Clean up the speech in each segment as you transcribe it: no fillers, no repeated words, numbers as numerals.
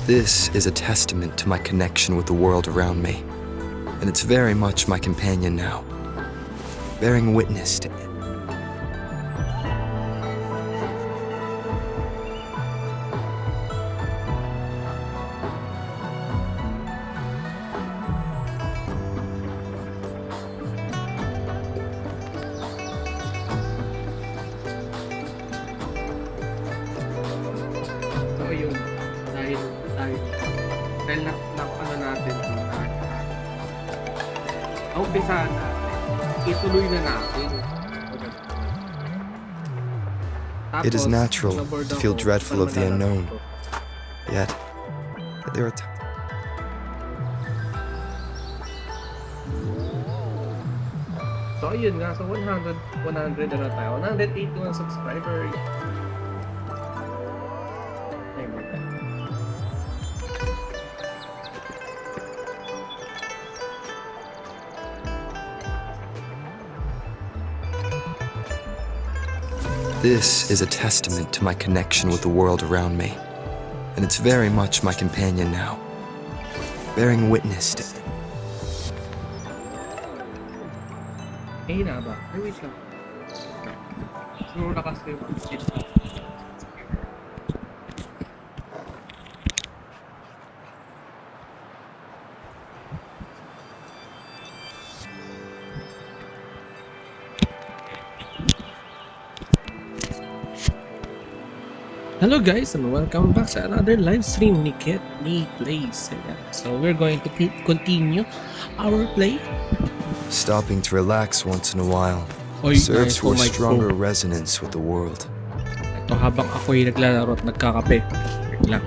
This is a testament to my connection with the world around me, and it's very much my companion now, bearing witness to it. So yun, dahil ano natin ito na umpisahan natin, ituloy na natin. It is natural naboard to feel ako, dreadful of the parang unknown, malalaman ko. yet there are times. So ayun nga, so 100 na tayo. 181 subscriber. Ay, my God. This is a testament to my connection with the world around me, and it's very much my companion now, bearing witness to it. Eh, na ba? Ay, wait lang. Siguro na kasi yung Hello guys, and welcome back sa another live stream ni KetniPlays. So we're going to continue our play. Stopping to relax once in a while Oy, serves for a my stronger phone. resonance with the world. Ito habang ako'y naglalaro at nagkakape. Wait lang.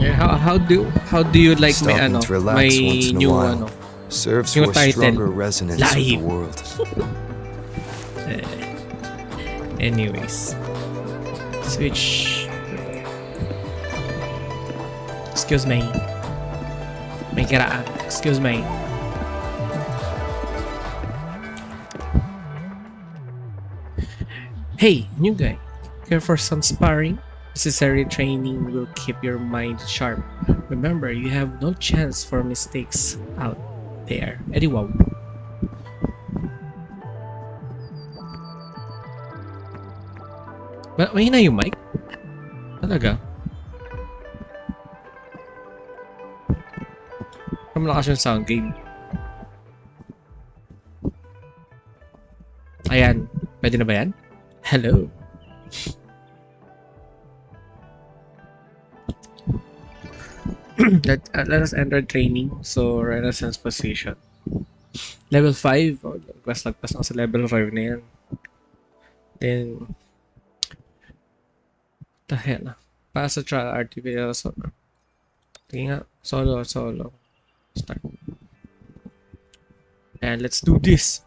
Yeah, how do you like my Stopping ano, to relax my once in a new while ano, serves new for a title, stronger resonance with the Live. world. Anyways, switch. Excuse me. May kiraan. Excuse me. Hey, new guy. Care for some sparring? Necessary training will keep your mind sharp. Remember, you have no chance for mistakes out there. Eddie wow. Mahina yung mic? Talaga? Pero malakas yung sound game. Ayan. Pwede na ba yan? Hello. Let us enter training. So, Renaissance position. Level 5. Oh, lagpas ako sa level 5 na yan. Then, the hell? Para sa trial artificial solo. Tingnan nga. Solo. Start. And let's do this.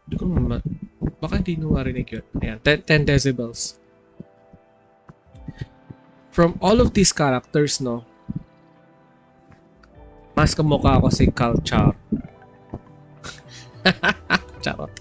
Hindi ko naman. Baka hindi nyo marinig yun. Ayan. 10 decibels. From all of these characters, no? Mas kamukha ako si Culture. Charot.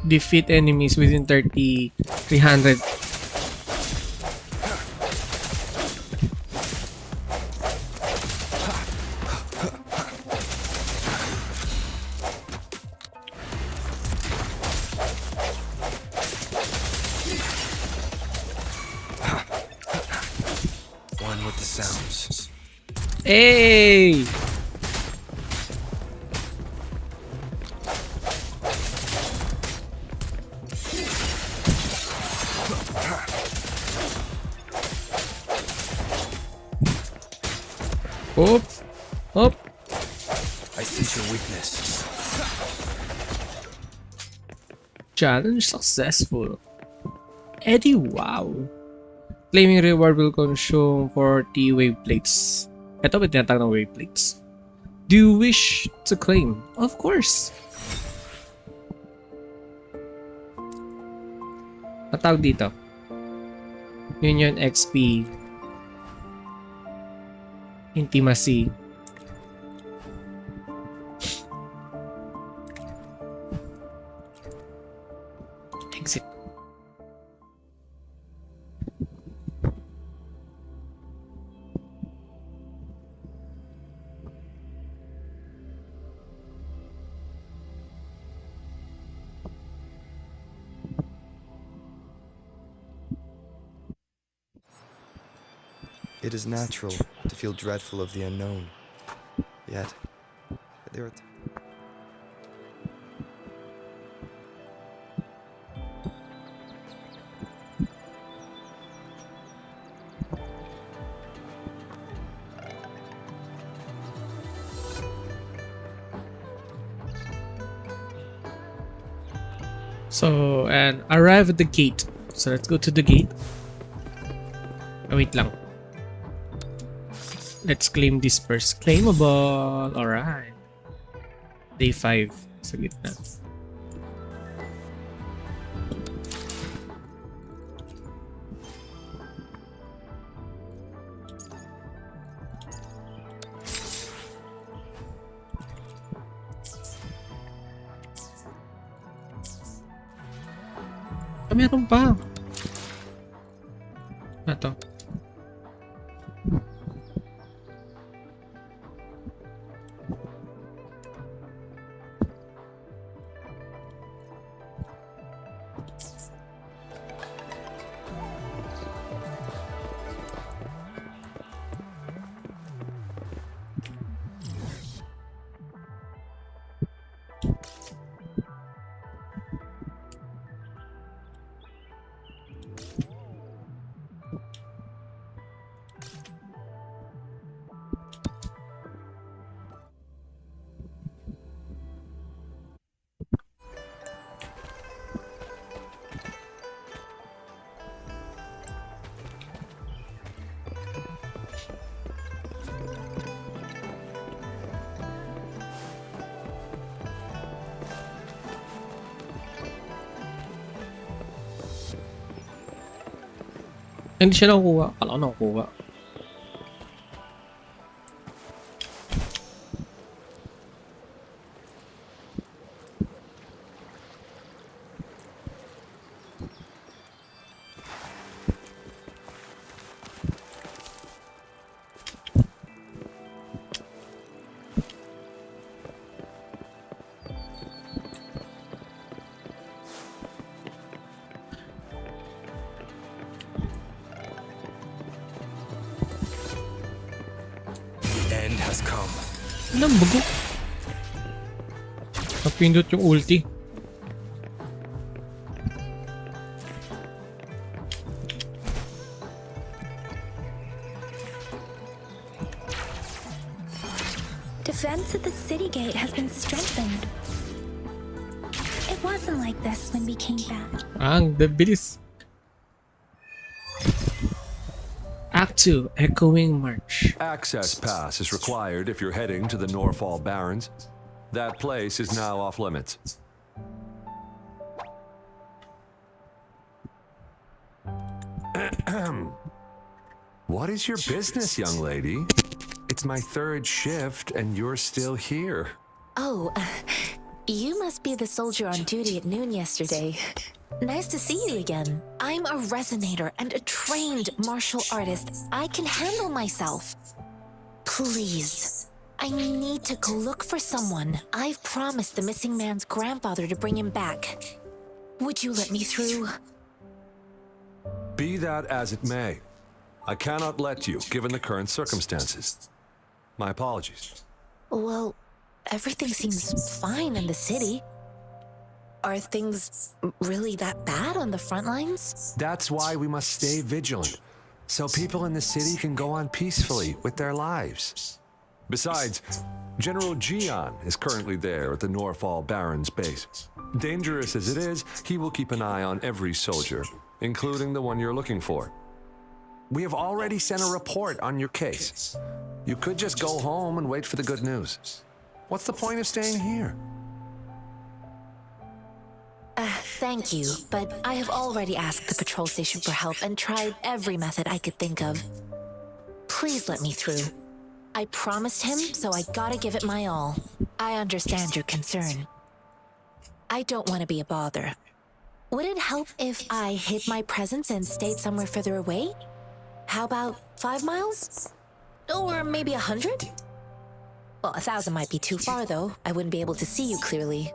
Defeat enemies within 300. One with the sounds. Hey! Up! Up! I sense your weakness. Challenge successful. Eddie, wow! Claiming reward will consume 40 wave plates. Ito ba tinatawag ng wave plates? Do you wish to claim? Of course! Matawag dito. Union XP. Intimacy. Exit. It is natural to feel dreadful of the unknown. Yet, there are So, and arrive at the gate. So, let's go to the gate. Oh, wait lang. Let's claim this first. Claimable. Alright. Day 5. Sa gitna. Ah, meron pa. Ito. Hindi siya nakukuha. Akala ko nakukuha. end has come. Anong bago? Napindot yung ulti. Defense at the city gate has been strengthened. It wasn't like this when we came back. Ang bilis. Act 2, Echoing March. Access pass is required if you're heading to the Norfall Barrens. That place is now off limits. What is your business, young lady? It's my third shift and you're still here. Oh, you must be the soldier on duty at noon yesterday. Nice to see you again. I'm a resonator and a trained martial artist. I can handle myself. Please, I need to go look for someone. I've promised the missing man's grandfather to bring him back. Would you let me through? Be that as it may, I cannot let you, given the current circumstances. My apologies. Well, everything seems fine in the city. Are things really that bad on the front lines? That's why we must stay vigilant, so people in the city can go on peacefully with their lives. Besides, General Jian is currently there at the Norfall Baron's base. Dangerous as it is, he will keep an eye on every soldier, including the one you're looking for. We have already sent a report on your case. You could just go home and wait for the good news. What's the point of staying here? Thank you, but I have already asked the patrol station for help and tried every method I could think of. Please let me through. I promised him, so I gotta give it my all. I understand your concern. I don't want to be a bother. Would it help if I hid my presence and stayed somewhere further away? How about 5 miles? Or maybe 100? Well, 1,000 might be too far, though. I wouldn't be able to see you clearly.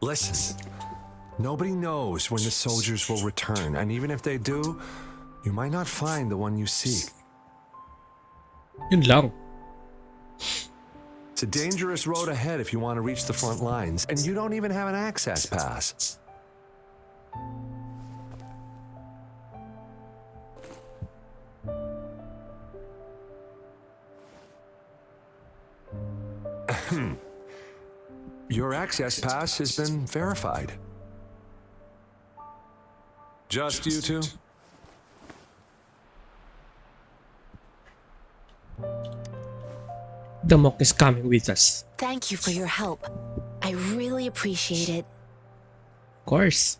Listen, nobody knows when the soldiers will return, and even if they do, you might not find the one you seek. Yun lang. It's a dangerous road ahead if you want to reach the front lines, and you don't even have an access pass. Your access pass has been verified. Just you two? The monk is coming with us. Thank you for your help. I really appreciate it. Of course.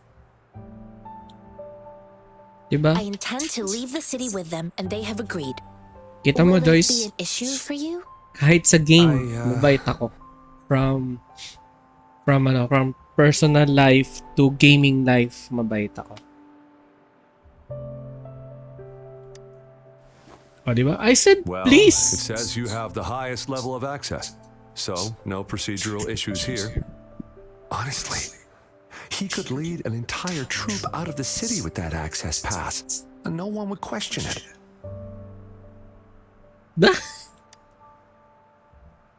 Diba? I intend to leave the city with them, and they have agreed. Kita mo, Will it be Joyce, an issue for you? kahit sa game, mabait ako. From personal life to gaming life, mabait ako. O, diba? I said, Well, please! it says you have the highest level of access, so no procedural issues here. Honestly, he could lead an entire troop out of the city with that access pass, and no one would question it.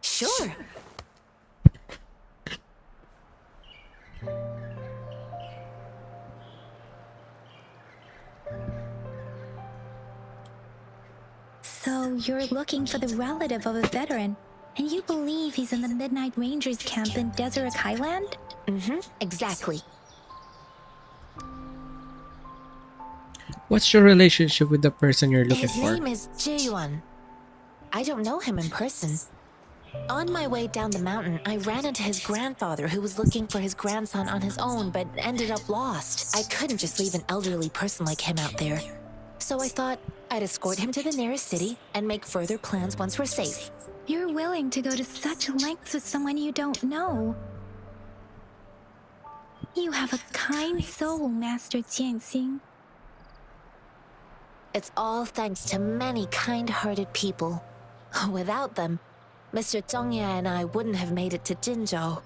Sure. So you're looking for the relative of a veteran, and you believe he's in the Midnight Rangers camp in Deseret Highland? Exactly. What's your relationship with the person you're looking His for? name is Jae-yuan. I don't know him in person. On my way down the mountain, I ran into his grandfather who was looking for his grandson on his own but ended up lost. I couldn't just leave an elderly person like him out there. So I thought I'd escort him to the nearest city and make further plans once we're safe. You're willing to go to such lengths with someone you don't know. You have a kind soul, Master Jianxing. It's all thanks to many kind-hearted people. Without them, Mr. Zhongye and I wouldn't have made it to Jinzhou.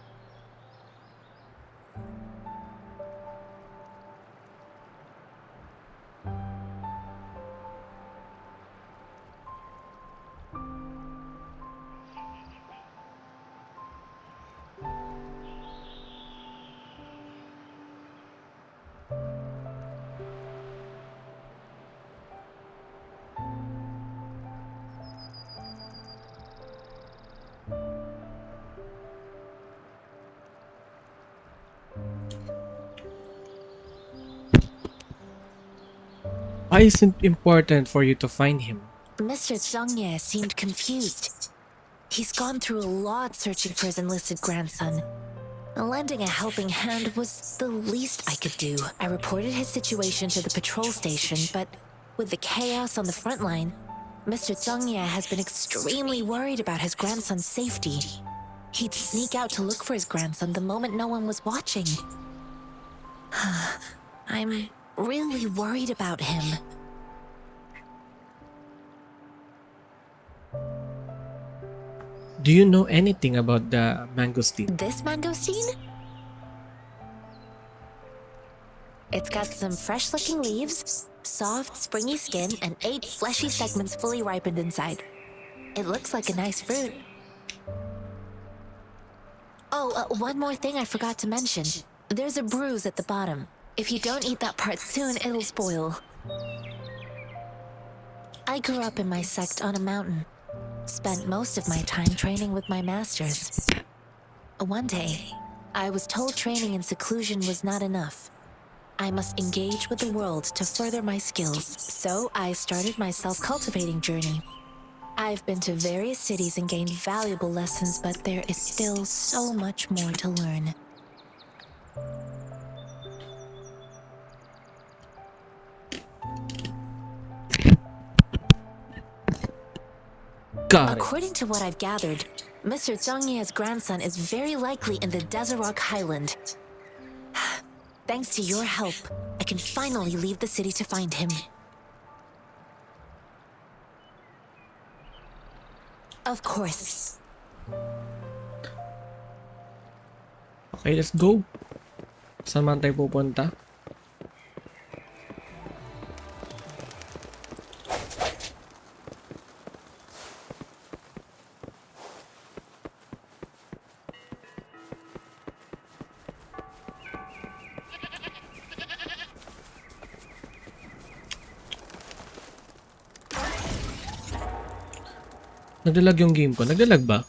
Why is it important for you to find him? Mr. Zhongye seemed confused. He's gone through a lot searching for his enlisted grandson. Lending a helping hand was the least I could do. I reported his situation to the patrol station, but with the chaos on the front line, Mr. Zhongye has been extremely worried about his grandson's safety. He'd sneak out to look for his grandson the moment no one was watching. I'm really worried about him. Do you know anything about the mangosteen? This mangosteen? It's got some fresh-looking leaves, soft, springy skin, and 8 fleshy segments fully ripened inside. It looks like a nice fruit. Oh, one more thing I forgot to mention. There's a bruise at the bottom. If you don't eat that part soon, it'll spoil. I grew up in my sect on a mountain. Spent most of my time training with my masters. One day, I was told training in seclusion was not enough. I must engage with the world to further my skills, so I started my self-cultivating journey. I've been to various cities and gained valuable lessons, but there is still so much more to learn. Got it. According to what I've gathered, Mr. Zhang Ye's grandson is very likely in the Desert Highland. Thanks to your help, I can finally leave the city to find him. Of course. Okay, let's go. Saan man tayo pupunta? Naglalag yung game ko. Naglalag ba?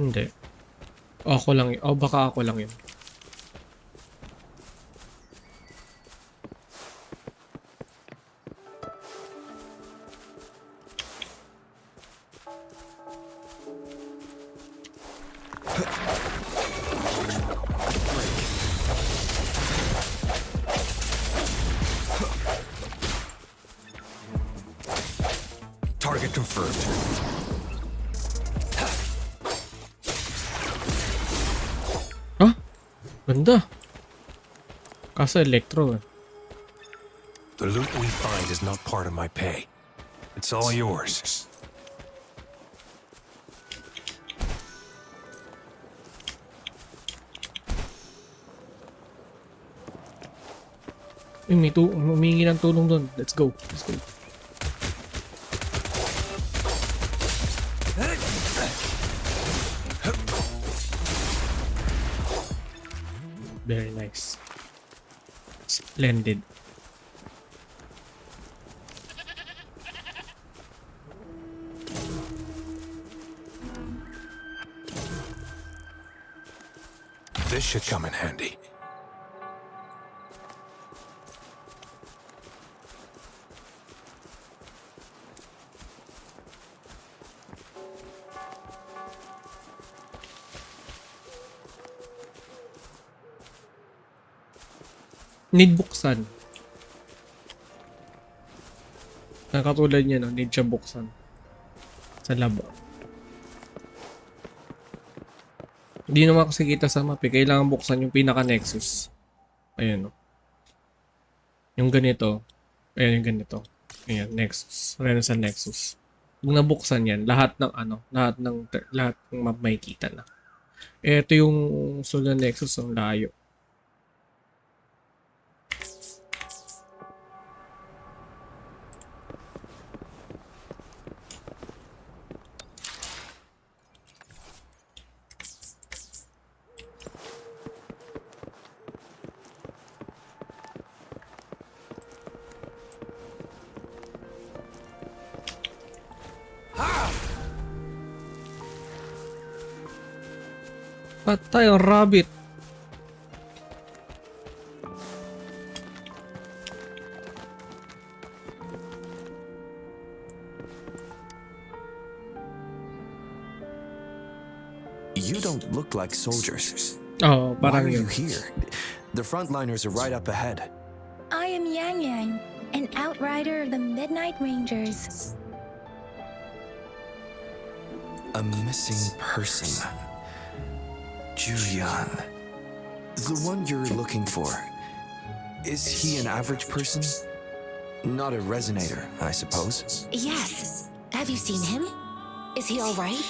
Hindi. Ako lang yun. O baka ako lang yun. Target confirmed. Ah? Ganda. Kaso electro eh. The loot we find is not part of my pay. It's all yours. Uy, may humingi ng tulong doon. Let's go. Let's go. Very nice. Splendid. This should come in handy. Need buksan. Katulad niya, no? Need siya buksan. Sa labo. Hindi naman kasi kita sa map eh. Kailangan buksan yung pinaka-nexus. Ayan, no? Yung ganito. Ayan, yung ganito. Ayan, nexus. Renaissance nexus. Kung nabuksan yan, lahat ng map may kita na. Ito yung Solar Nexus, ang layo. Patay ang rabbit. You don't look like soldiers. Oh, Why parang are you yun. here? The frontliners are right up ahead. I am Yang Yang, an outrider of the Midnight Rangers. A missing person. Julian. The one you're looking for. Is he an average person? Not a resonator, I suppose. Yes. Have you seen him? Is he all right?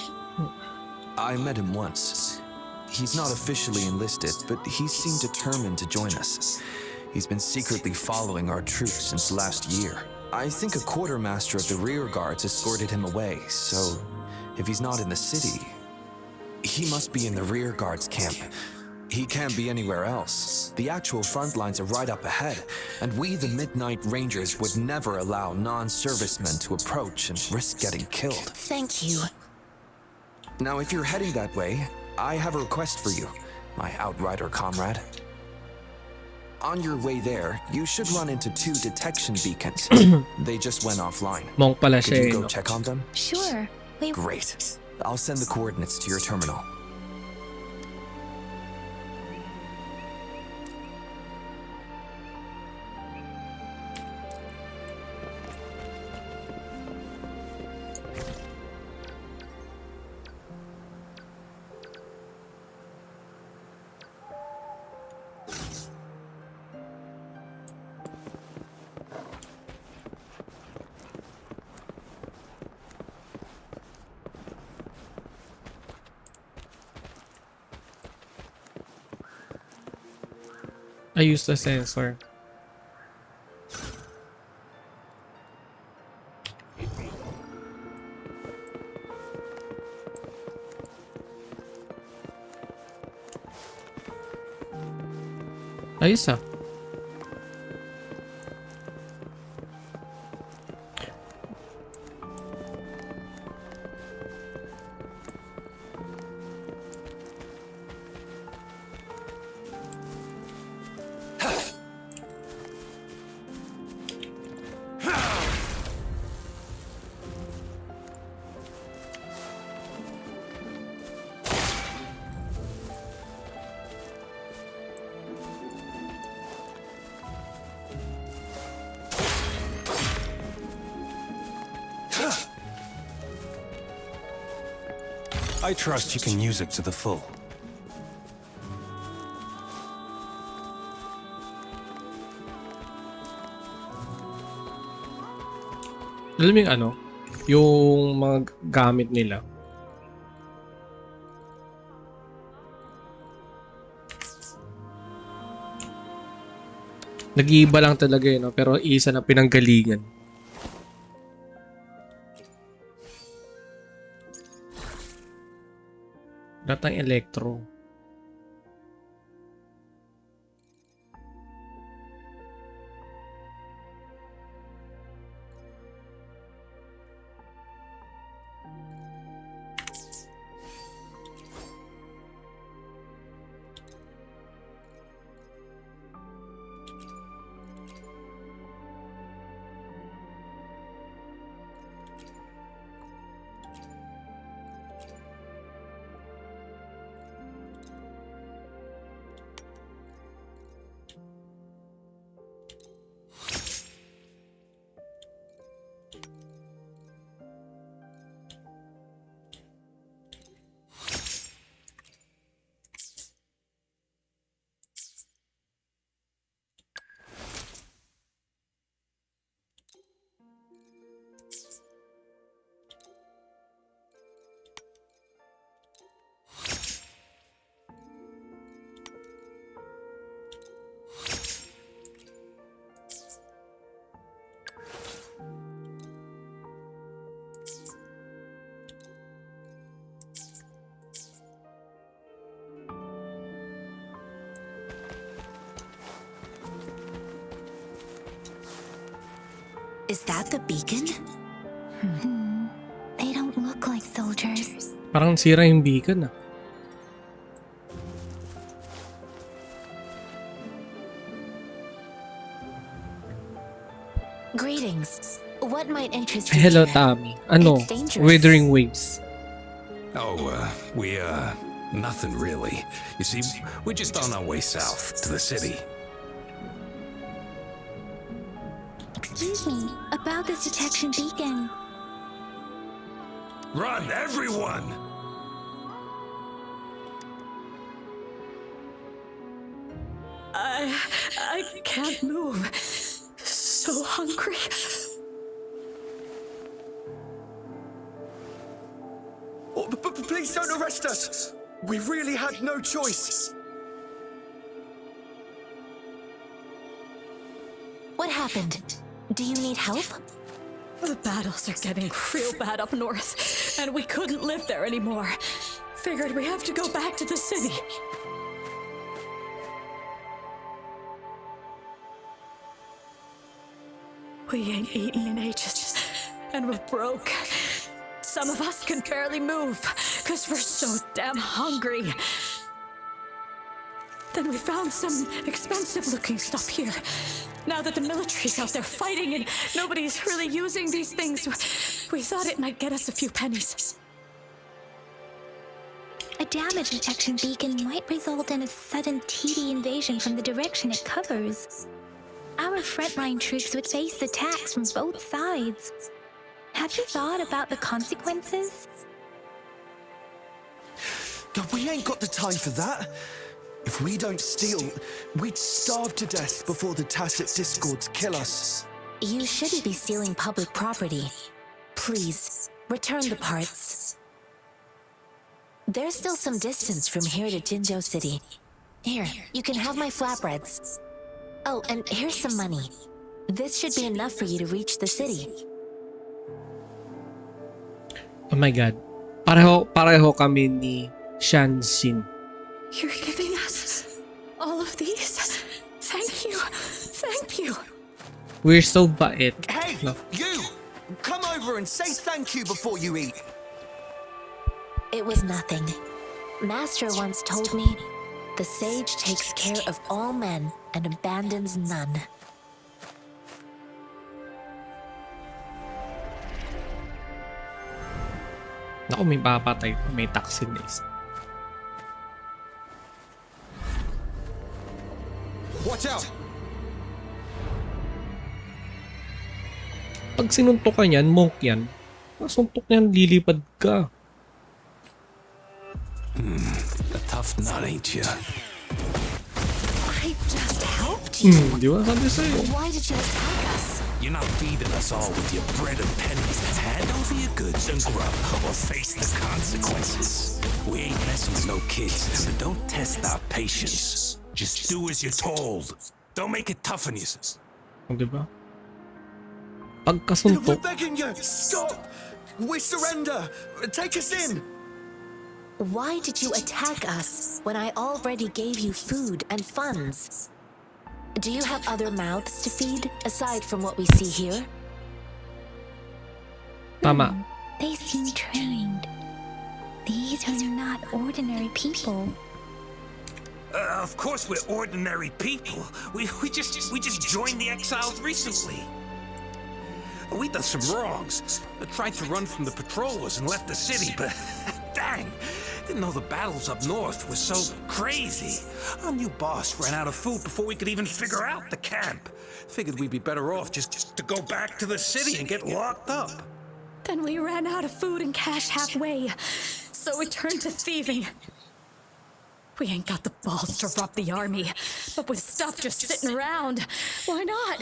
I met him once. He's not officially enlisted, but he seemed determined to join us. He's been secretly following our troops since last year. I think a quartermaster of the rear guards escorted him away, so if he's not in the city, he must be in the rear guards camp. He can't be anywhere else. The actual front lines are right up ahead, and we, the Midnight Rangers, would never allow non-servicemen to approach and risk getting killed. Thank you. Now, if you're heading that way, I have a request for you, my outrider comrade. On your way there, you should run into 2 detection beacons. They just went offline. Monk pala Could siya you eh, go no? check on them? Sure. Wait, Great. I'll send the coordinates to your terminal. I used the sensor. Ayos ah. I trust you can use it to the full. Alam mo yung ano? Yung mga gamit nila. Nag-iiba lang talaga no? Pero isa na pinanggalingan. Lahat ng electro. Is that the beacon? they don't look like soldiers. Parang sira yung beacon ah. Greetings. What might interest Ay, you hello here? Tommy. Ano? It's dangerous. Withering Waves. Oh, nothing really. You see, we're just on our way south to the city. Excuse me, about this detection beacon. Run, everyone! I can't move. So hungry. Oh, please don't arrest us! We really had no choice! What happened? Do you need help? The battles are getting real bad up north, and we couldn't live there anymore. Figured we have to go back to the city. We ain't eaten in ages, and we're broke. Some of us can barely move, because we're so damn hungry. Then we found some expensive-looking stuff here. Now that the military's out there fighting and nobody's really using these things, we thought it might get us a few pennies. A damage detection beacon might result in a sudden TD invasion from the direction it covers. Our frontline troops would face attacks from both sides. Have you thought about the consequences? We ain't got the time for that. If we don't steal, we'd starve to death before the Tacit Discords kill us. You shouldn't be stealing public property. Please, return the parts. There's still some distance from here to Jinzhou City. Here, you can have my flatbreads. Oh, and here's some money. This should be enough for you to reach the city. Oh my god. Pareho kami ni Shanxin. You're giving us all of these? Thank you. Thank you. We're so bait. Hey, No. you! Come over and say thank you before you eat. It was nothing. Master once told me, the sage takes care of all men and abandons none. Naku, may papatay pa. May taksin na isa. Watch out! Pag sinuntok ka niyan, monk yan. Masuntok niyan, lilipad ka. A tough nut, ain't ya? I just helped you. Di ba? Sabi sa'yo. Why did you attack us? You're not feeding us all with your bread and pennies. Hand over your goods and grub, or face the consequences. We ain't messing with no kids, so don't test our patience. Just do as you're told. Don't make it tough on you. Di ba? We're Pagkasuntok, begging you! Stop! We surrender! Take us in! Why did you attack us when I already gave you food and funds? Do you have other mouths to feed aside from what we see here? tama. They seem trained. These are not ordinary people. Of course we're ordinary people. We just joined the exiles recently. We done some wrongs. Tried to run from the patrollers and left the city, but dang, didn't know the battles up north were so crazy. Our new boss ran out of food before we could even figure out the camp. Figured we'd be better off just to go back to the city and get locked up. Then we ran out of food and cash halfway, so we turned to thieving. We ain't got the balls to rob the army, but with stuff just sitting around, why not?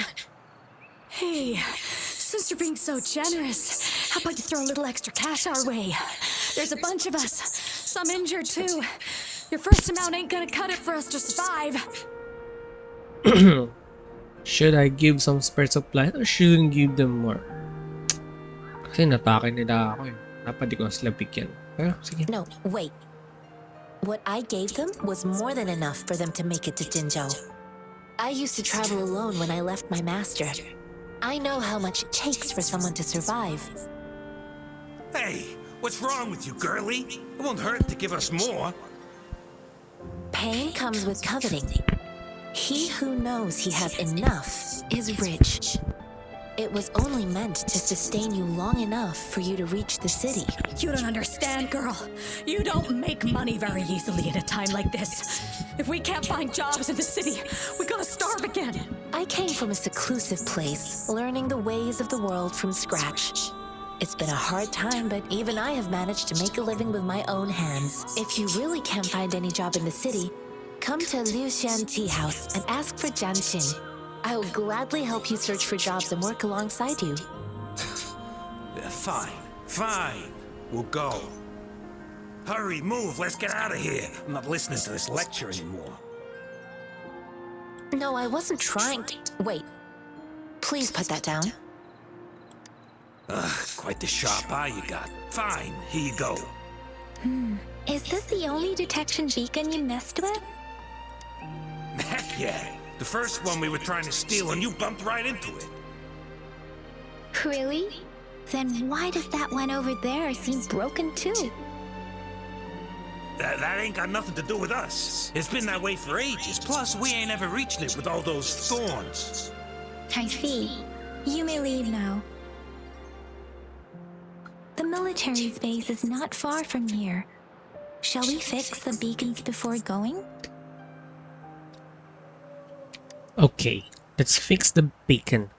Hey, since you're being so generous, how about you throw a little extra cash our way? There's a bunch of us, some injured too. Your first amount ain't gonna cut it for us to survive. Should I give some spare supplies or shouldn't give them more? Kasi natake nila ako eh. Dapat di ko sila bigyan. Pero sige. No, wait. What I gave them was more than enough for them to make it to Jinzhou. I used to travel alone when I left my master. I know how much it takes for someone to survive. Hey, what's wrong with you, girlie? It won't hurt to give us more. Pain comes with coveting. He who knows he has enough is rich. It was only meant to sustain you long enough for you to reach the city. You don't understand, girl. You don't make money very easily at a time like this. If we can't find jobs in the city, we're gonna starve again. I came from a seclusive place, learning the ways of the world from scratch. It's been a hard time, but even I have managed to make a living with my own hands. If you really can't find any job in the city, come to Liu Xian Tea House and ask for Jian Xin. I will gladly help you search for jobs and work alongside you. Fine. We'll go. Hurry, move, let's get out of here. I'm not listening to this lecture anymore. No, I wasn't trying to... Wait. Please put that down. Quite the sharp eye you got. Fine, here you go. Is this the only detection beacon you messed with? Heck yeah. The first one we were trying to steal and you bumped right into it. Really? Then why does that one over there seem broken too? That ain't got nothing to do with us. It's been that way for ages. Plus, we ain't ever reached it with all those thorns. I see. You may leave now. The military's base is not far from here. Shall we fix the beacons before going? Okay, let's fix the beacon.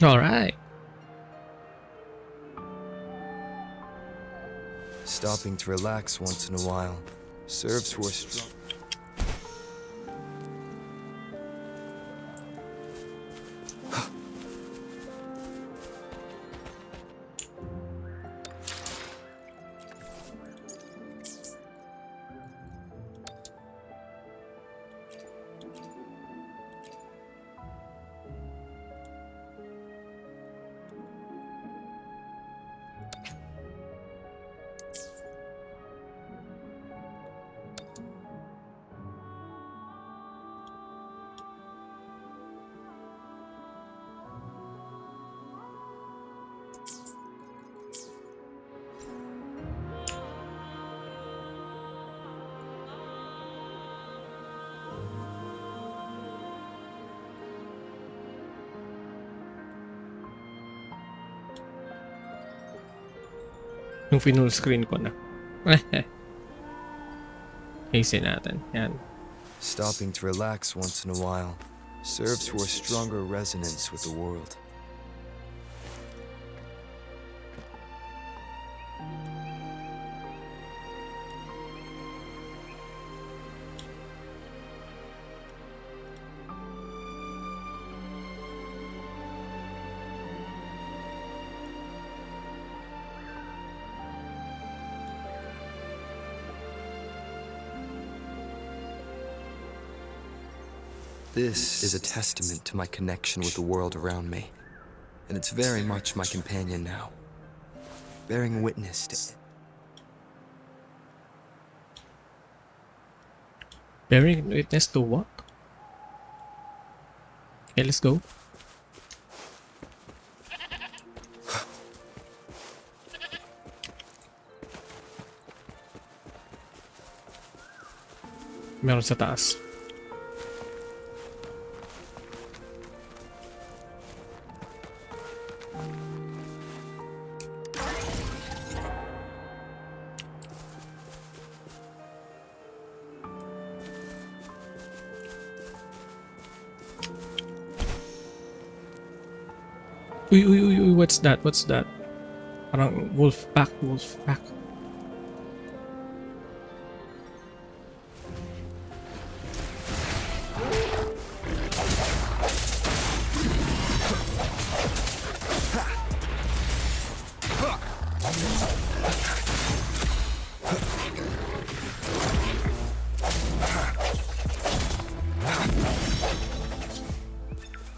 All right. Stopping to relax once in a while serves for a strong. Yung full screen ko na. Ayusin natin. Yan. Stopping to relax once in a while serves for a stronger resonance with the world. This is a testament to my connection with the world around me, and it's very much my companion now, bearing witness to it. Bearing witness to what? Okay, let's go. Meron sa taas. Uy, what's that? What's that? Parang wolf pack.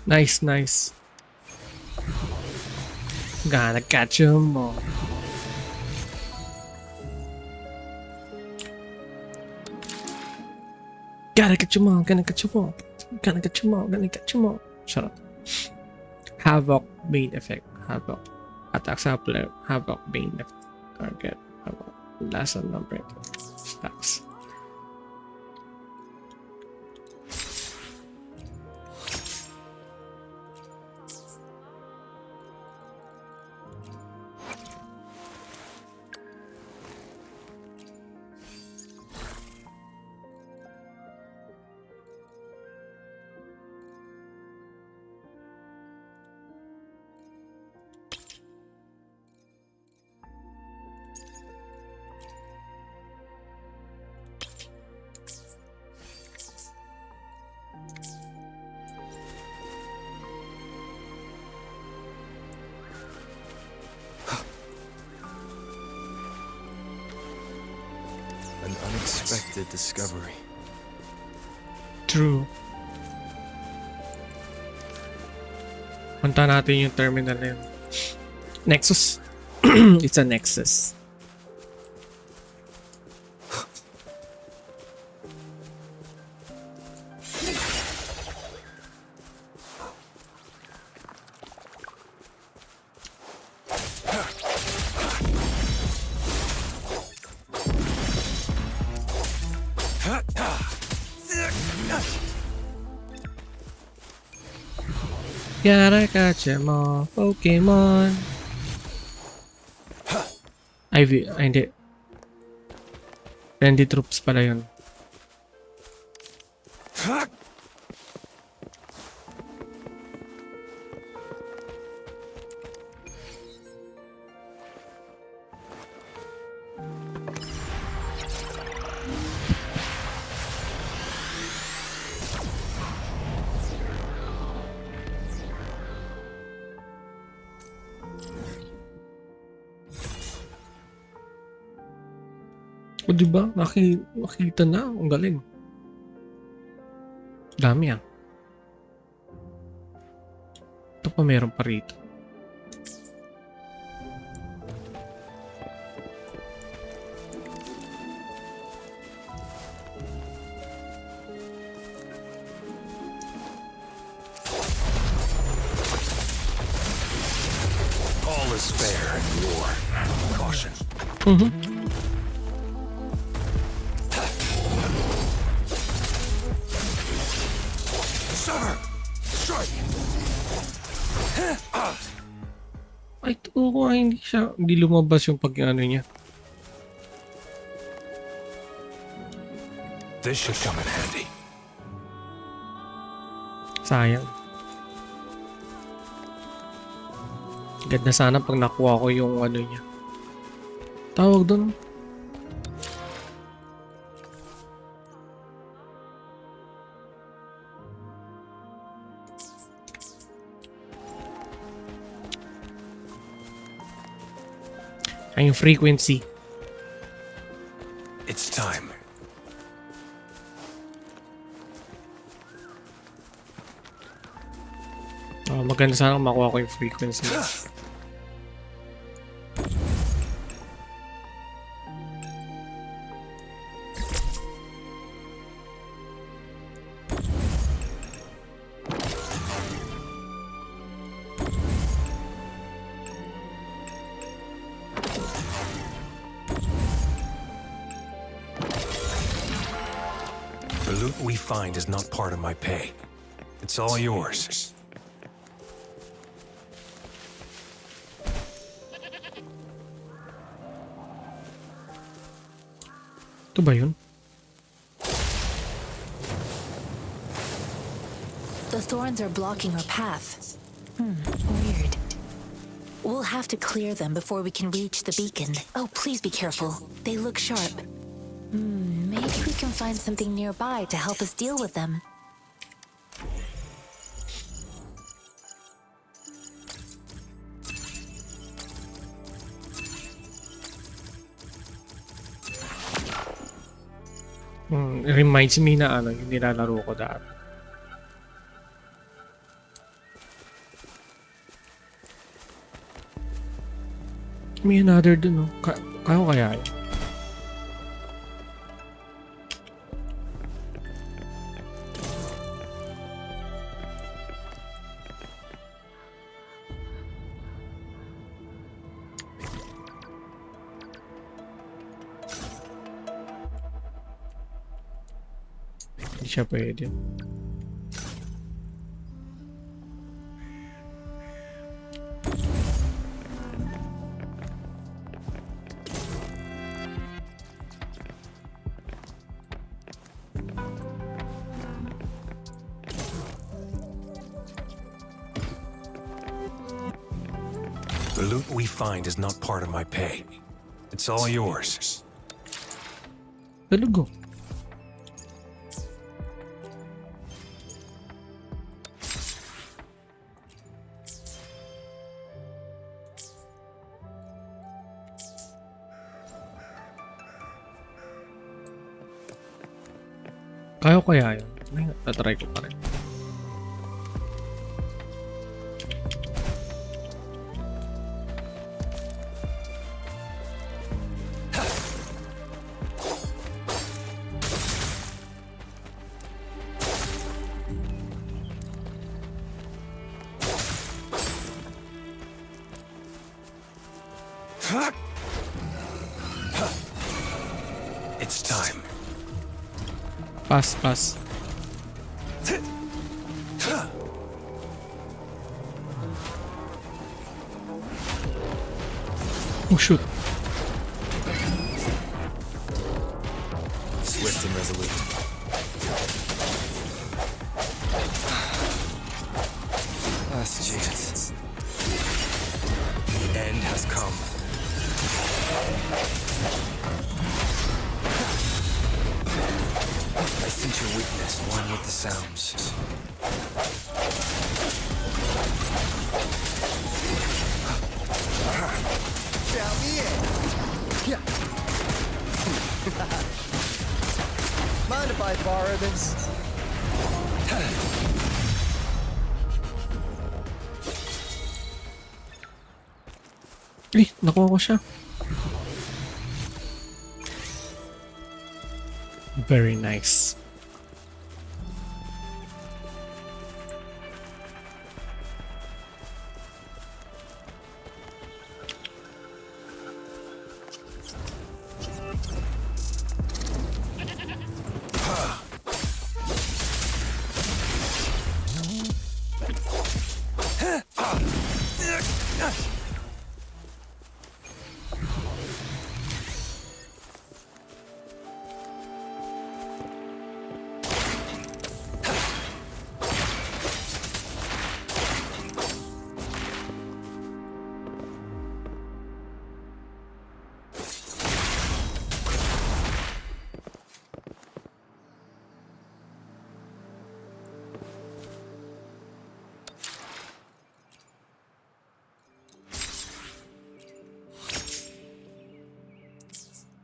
Nice. Gotta catch 'em all. Gotta catch 'em all. Shut up. Havoc, Bane effect. Havoc. Attacks a player. Havoc, Bane effect. Target. Havoc. Last on number. Stacks. unexpected discovery. True. Punta natin yung terminal na yun. Nexus. It's a Nexus. Gotta catch 'em all, Pokemon. Ivy, ay hindi. Trendy troops pala yun. O diba? Nakita na. Ang galing. Dami ah. Ito pa meron pa rito. All is fair in war. Caution. Ay, oo, hindi lumabas yung pag-ano niya. This should come in handy. Sayang. Ganda sana pag nakuha ko yung ano niya. Tawag doon. Ay, yung frequency. It's time. Oh, maganda sana kung makuha ko yung frequency. The loot we find is not part of my pay. It's all yours. Ito ba yun? The thorns are blocking our path. Weird. We'll have to clear them before we can reach the beacon. Oh, please be careful. They look sharp. Maybe we can find something nearby to help us deal with them. Reminds me na ano, yung nilalaro ko dati. May another dun, no? Kaya yun? Hindi siya pwede. The loot we find is not part of my pay. It's all yours. Talaga. Kaya ko kaya yun? Ay, tatry ko pa rin. It's time. Pass, pass. Oh shoot. Swift and resolute. Last chance. The end has come. I sense your weakness, one with the sounds. Mind if I borrow this? Nakuha ko siya. Very nice.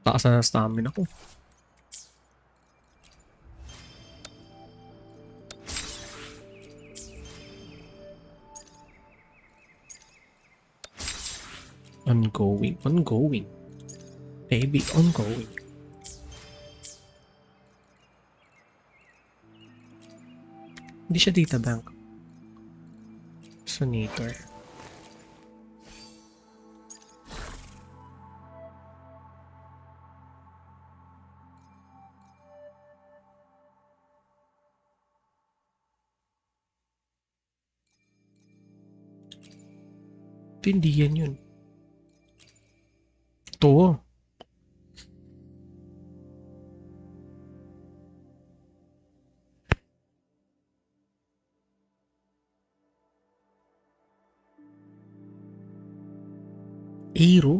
Taas na stamina ko. Ongoing, ongoing. Baby, ongoing. Hindi siya data bank. Sonator. Hindi yan yun. Ito. Hero?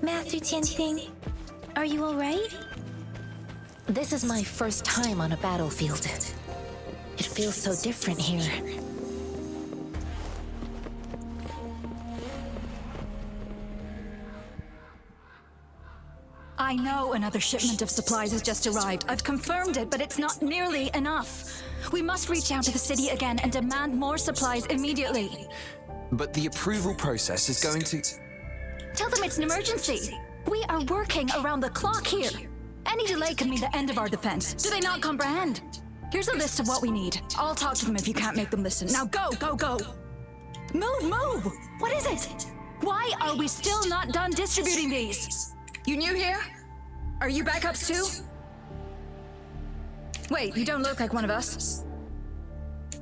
Master Tianxing, are you alright? This is my first time on a battlefield. It feels so different here. I know another shipment of supplies has just arrived. I've confirmed it, but it's not nearly enough. We must reach out to the city again and demand more supplies immediately. but the approval process is going to... Tell them it's an emergency. We are working around the clock here. Any delay could mean the end of our defense. Do they not comprehend? Here's a list of what we need. I'll talk to them if you can't make them listen. Now go, go, go! Move! What is it? Why are we still not done distributing these? You new here? Are you backups too? Wait, you don't look like one of us.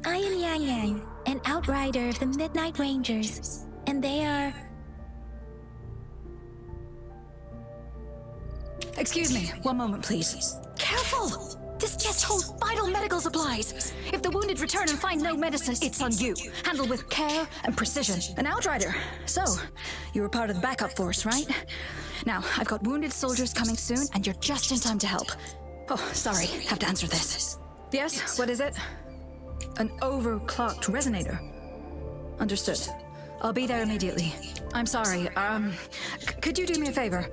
I am Yang Yang, an outrider of the Midnight Rangers, and they are... Excuse me, one moment please. Careful! This chest holds vital medical supplies. If the wounded return and find no medicine, it's on you. Handle with care and precision. An outrider. So, you were part of the backup force, right? Now, I've got wounded soldiers coming soon, and you're just in time to help. Oh, sorry, have to answer this. Yes, what is it? An overclocked resonator. Understood. I'll be there immediately. I'm sorry, could you do me a favor?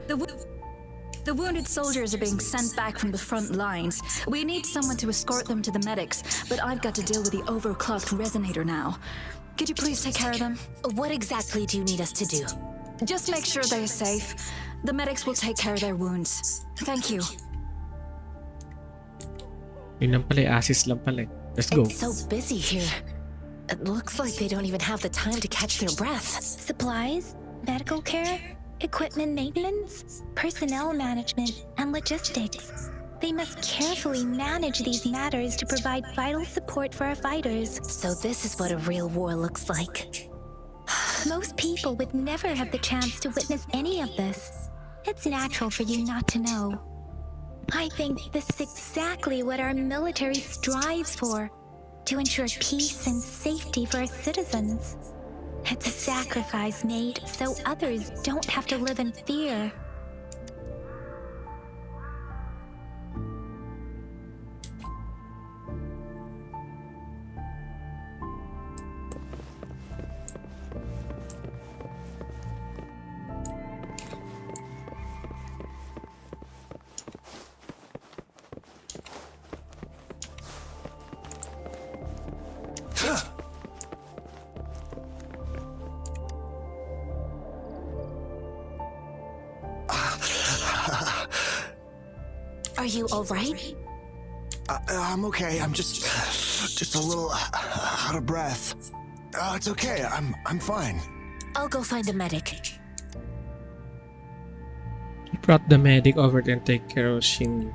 The wounded soldiers are being sent back from the front lines. We need someone to escort them to the medics, but I've got to deal with the overclocked resonator now. Could you please take care of them? What exactly do you need us to do? Just make sure they're safe. The medics will take care of their wounds. Thank you. Yun lang pala, assist lang pala. Let's go. It's so busy here. It looks like they don't even have the time to catch their breath. Supplies, medical care, equipment maintenance, personnel management, and logistics. They must carefully manage these matters to provide vital support for our fighters. So this is what a real war looks like. Most people would never have the chance to witness any of this. It's natural for you not to know. I think this is exactly what our military strives for, to ensure peace and safety for our citizens. It's a sacrifice made so others don't have to live in fear. Are you all right? I'm okay. I'm just a little out of breath. It's okay. I'm fine. I'll go find a medic. He brought the medic over to take care of Shin.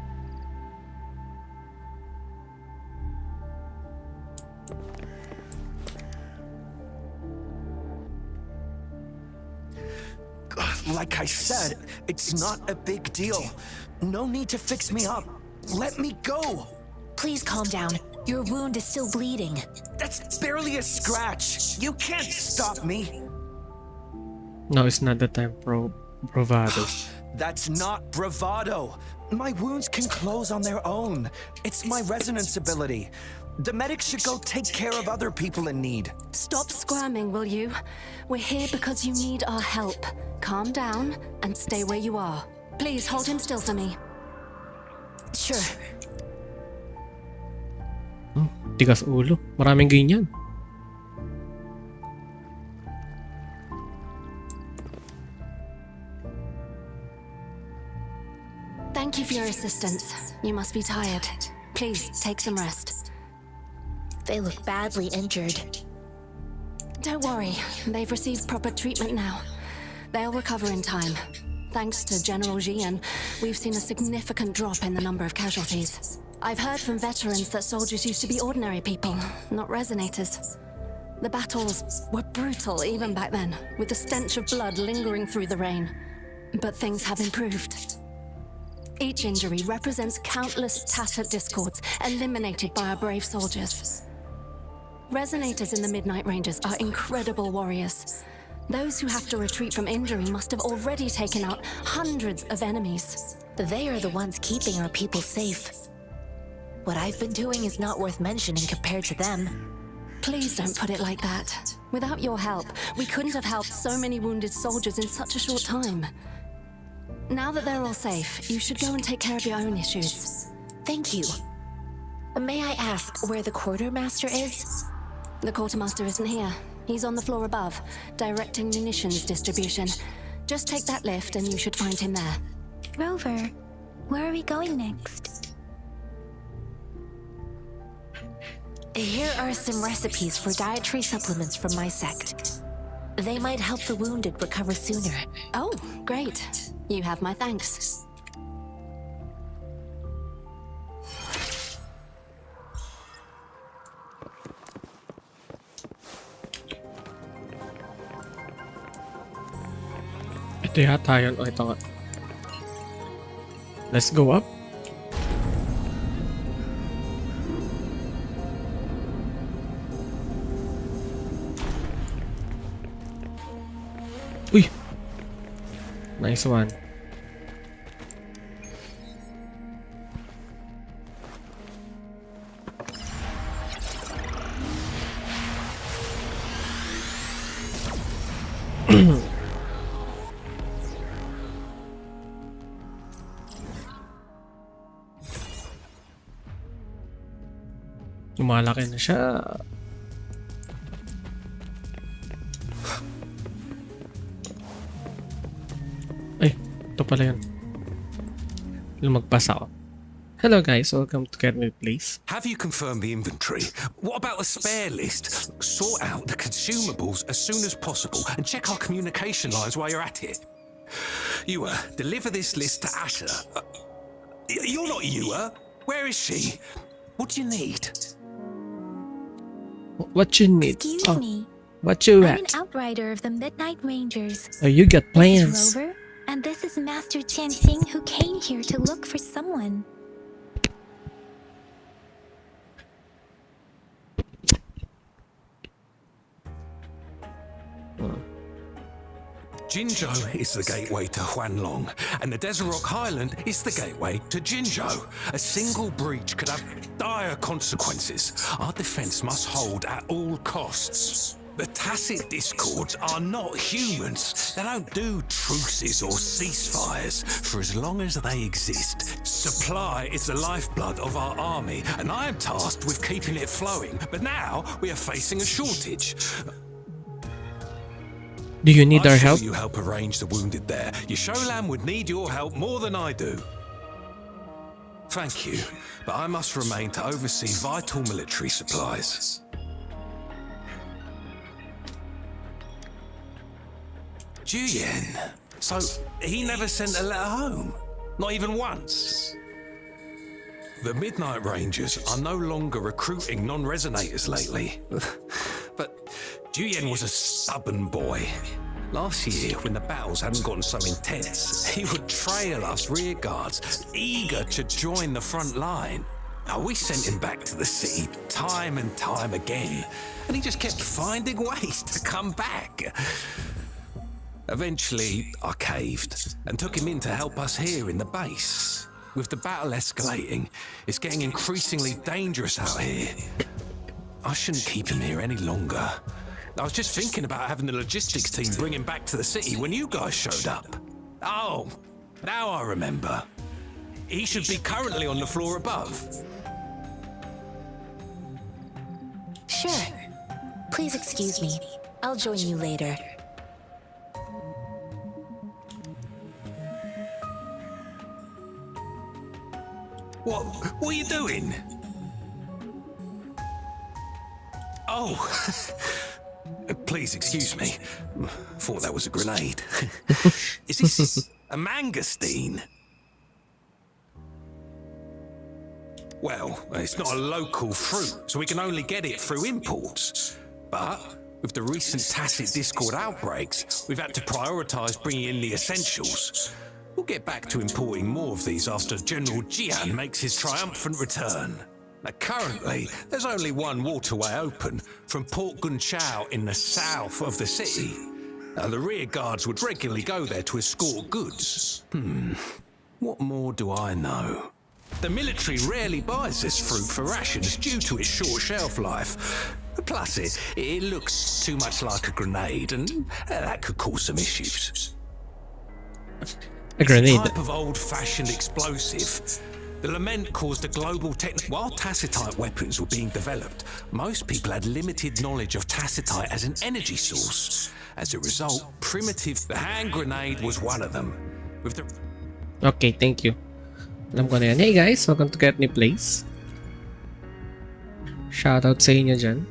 Like I said, it's not a big deal. No need to fix me up. Let me go. Please calm down. Your wound is still bleeding. That's barely a scratch. You can't stop me. No, it's not the time bravado. That's not bravado. My wounds can close on their own. It's my resonance ability. The medics should go take care of other people in need. Stop squirming, will you? We're here because you need our help. Calm down and stay where you are. Please hold him still for me. Sure. Tigas ulo. Maraming ganyan. Thank you for your assistance. You must be tired. Please take some rest. They look badly injured. Don't worry, they've received proper treatment now. They'll recover in time. Thanks to General Jian, we've seen a significant drop in the number of casualties. I've heard from veterans that soldiers used to be ordinary people, not resonators. The battles were brutal even back then, with the stench of blood lingering through the rain. But things have improved. Each injury represents countless tacit discords eliminated by our brave soldiers. Resonators in the Midnight Rangers are incredible warriors. Those who have to retreat from injury must have already taken out hundreds of enemies. They are the ones keeping our people safe. What I've been doing is not worth mentioning compared to them. Please don't put it like that. Without your help, we couldn't have helped so many wounded soldiers in such a short time. Now that they're all safe, you should go and take care of your own issues. Thank you. May I ask where the quartermaster is? The quartermaster isn't here. He's on the floor above, directing munitions distribution. Just take that lift and you should find him there. Rover, where are we going next? Here are some recipes for dietary supplements from my sect. They might help the wounded recover sooner. Oh, great. You have my thanks. Ito yata yun. O, ito nga. Let's go up. Uy! Nice one. Lumalaki na siya. Ay, ito pala yun. Lumagpas ako. Hello guys, welcome to KetniPlays. Have you confirmed the inventory? What about the spare list? Sort out the consumables as soon as possible and check our communication lines while you're at it. Ewa, deliver this list to Asher. You're not Ewa. Where is she? What do you need? What you need? Excuse me. What you I'm an at? outrider of the Midnight Rangers. Oh, you got This plans. is Rover, and this is Master Chansing, who came here to look for someone. Jinzhou is the gateway to Huanlong, and the Desert Rock Highland is the gateway to Jinzhou. A single breach could have dire consequences. Our defense must hold at all costs. The tacit discords are not humans. They don't do truces or ceasefires for as long as they exist. Supply is the lifeblood of our army, and I am tasked with keeping it flowing. But now we are facing a shortage. Do you need our I'm help? sure you help arrange the wounded there. Yasholan would need your help more than I do. Thank you, but I must remain to oversee vital military supplies. Juyen. So he never sent a letter home? Not even once? The Midnight Rangers are no longer recruiting non-resonators lately. But Juyen was a stubborn boy. Last year, when the battles hadn't gotten so intense, he would trail us rearguards, eager to join the front line. Now, we sent him back to the city time and time again, and he just kept finding ways to come back. Eventually, I caved and took him in to help us here in the base. With the battle escalating, it's getting increasingly dangerous out here. I shouldn't keep him here any longer. I was just thinking about having the logistics team bring him back to the city when you guys showed up. Oh, now I remember. He should be currently on the floor above. Sure. Please excuse me. I'll join you later. What are you doing? Oh, please excuse me. Thought that was a grenade. Is this a mangosteen? Well, it's not a local fruit, so we can only get it through imports. But with the recent tacit discord outbreaks, we've had to prioritise bringing in the essentials. We'll get back to importing more of these after General Jian makes his triumphant return. Now, currently, there's only one waterway open from Port Gunchao in the south of the city. Now, the rear guards would regularly go there to escort goods. What more do I know? The military rarely buys this fruit for rations due to its short shelf life. Plus, it looks too much like a grenade, and that could cause some issues. A grenade. It's a type of old-fashioned explosive. The lament caused a global While tacitite weapons were being developed, most people had limited knowledge of tacitite as an energy source. As a result, the hand grenade was one of them. With the Okay, thank you. Alam ko na yan. Hey guys, welcome to KetniPlays. Shoutout sa inyo dyan.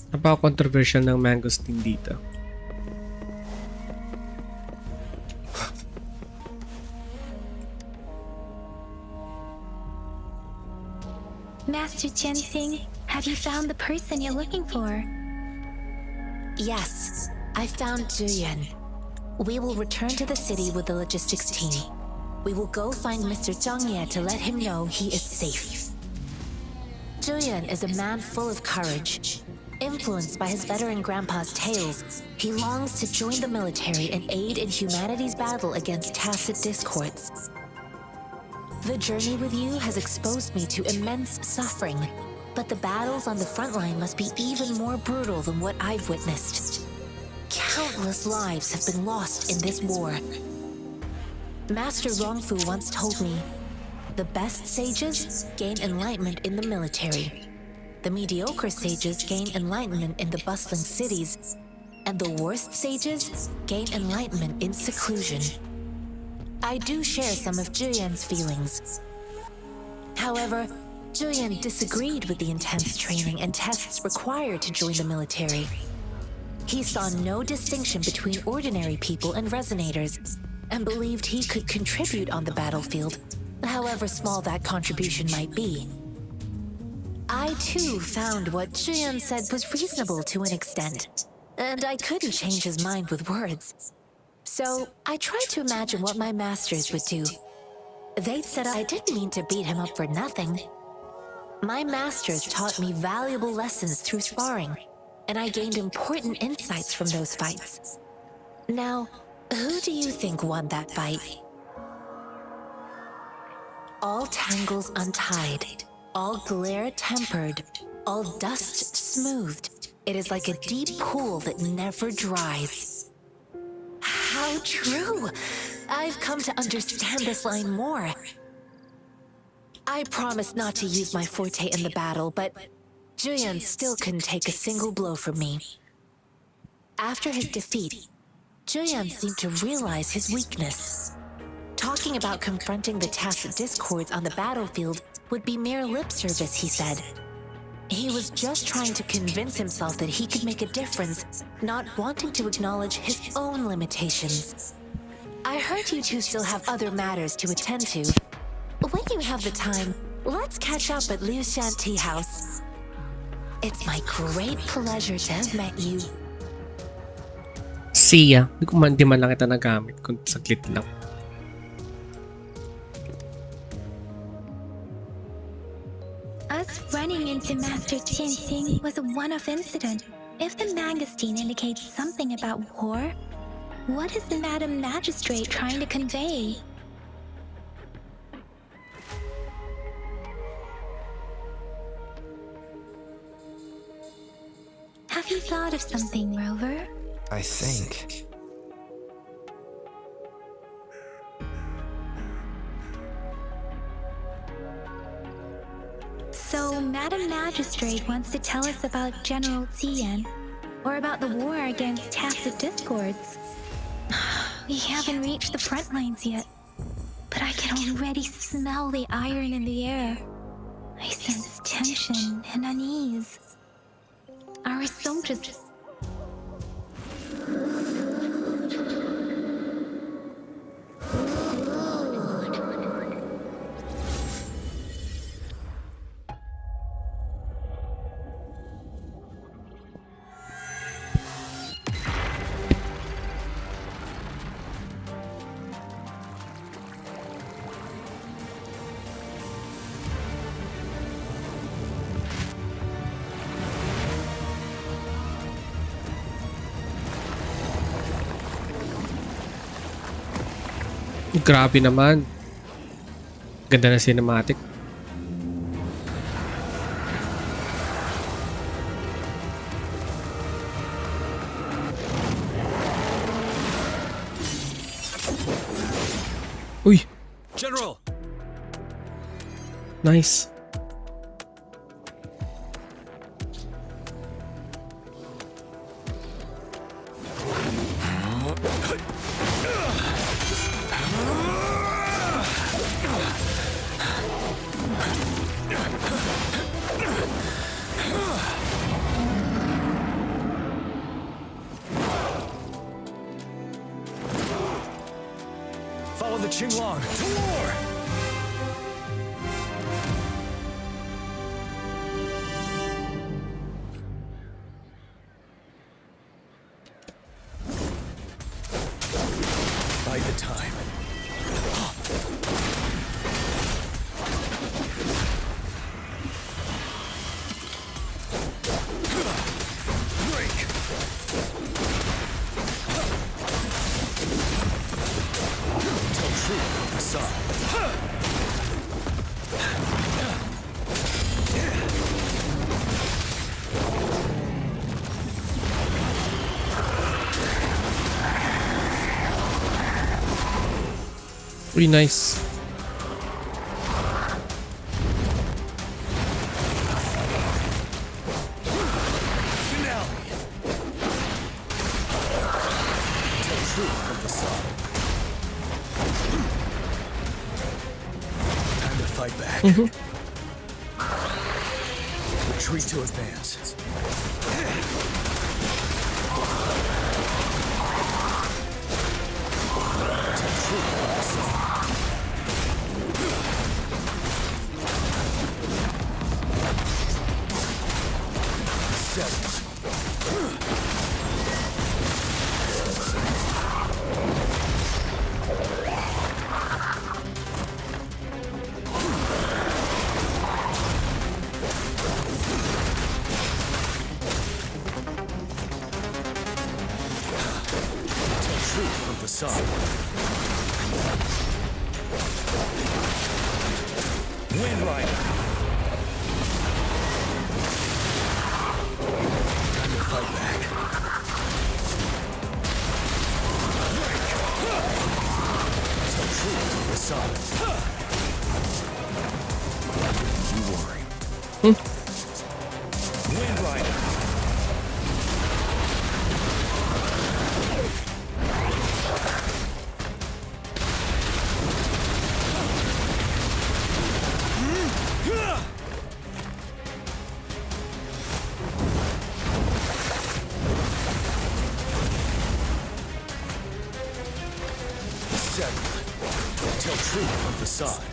Napaka-controversial ng mangosteen dito. Master Chensing, have you found the person you're looking for? Yes, I found Julian. We will return to the city with the logistics team. We will go find Mr. Zhang Ye to let him know he is safe. Julian is a man full of courage. Influenced by his veteran grandpa's tales, he longs to join the military and aid in humanity's battle against tacit discords. The journey with you has exposed me to immense suffering, but the battles on the front line must be even more brutal than what I've witnessed. Countless lives have been lost in this war. Master Rongfu once told me, the best sages gain enlightenment in the military. The mediocre sages gain enlightenment in the bustling cities, and the worst sages gain enlightenment in seclusion. I do share some of Julian's feelings. However, Julian disagreed with the intense training and tests required to join the military. He saw no distinction between ordinary people and resonators, and believed he could contribute on the battlefield, however small that contribution might be. I too found what Julian said was reasonable to an extent, and I couldn't change his mind with words. So I tried to imagine what my masters would do. They'd said I didn't mean to beat him up for nothing. My masters taught me valuable lessons through sparring, and I gained important insights from those fights. Now, who do you think won that fight? All tangles untied, all glare tempered, all dust smoothed. It is like a deep pool that never dries. How true! I've come to understand this line more. I promised not to use my forte in the battle, but Julian still couldn't take a single blow from me. After his defeat, Julian seemed to realize his weakness. Talking about confronting the tacit discords on the battlefield would be mere lip service, he said. He was just trying to convince himself that he could make a difference, not wanting to acknowledge his own limitations. I heard you two still have other matters to attend to. When you have the time, let's catch up at Liu Shan Tea House. It's my great pleasure to have met you. Siya. Di man lang kita nagamit kung saglit lang. Us running into Master Chensing was a one-off incident. If the mangosteen indicates something about war, what is the Madam Magistrate trying to convey? Have you thought of something, Rover? I think. So, Madam Magistrate wants to tell us about General Tian, or about the war against tacit discords. We haven't reached the front lines yet, but I can already smell the iron in the air. I sense tension and unease. Our soldiers... Grabe naman. Ganda na cinematic. Uy, General! nice. Follow the Qinglong to war! Bide the time. Break! Tell truth with facade. Uy, nice. Finale! Tell truth from facade. Time to fight back. Retreat to advance. Tell truth from facade. Settled. Tell truth from facade. Wind Rider. Time to fight back. Tell truth from facade. You worry. Wind Rider. Settled. Tell truth from facade.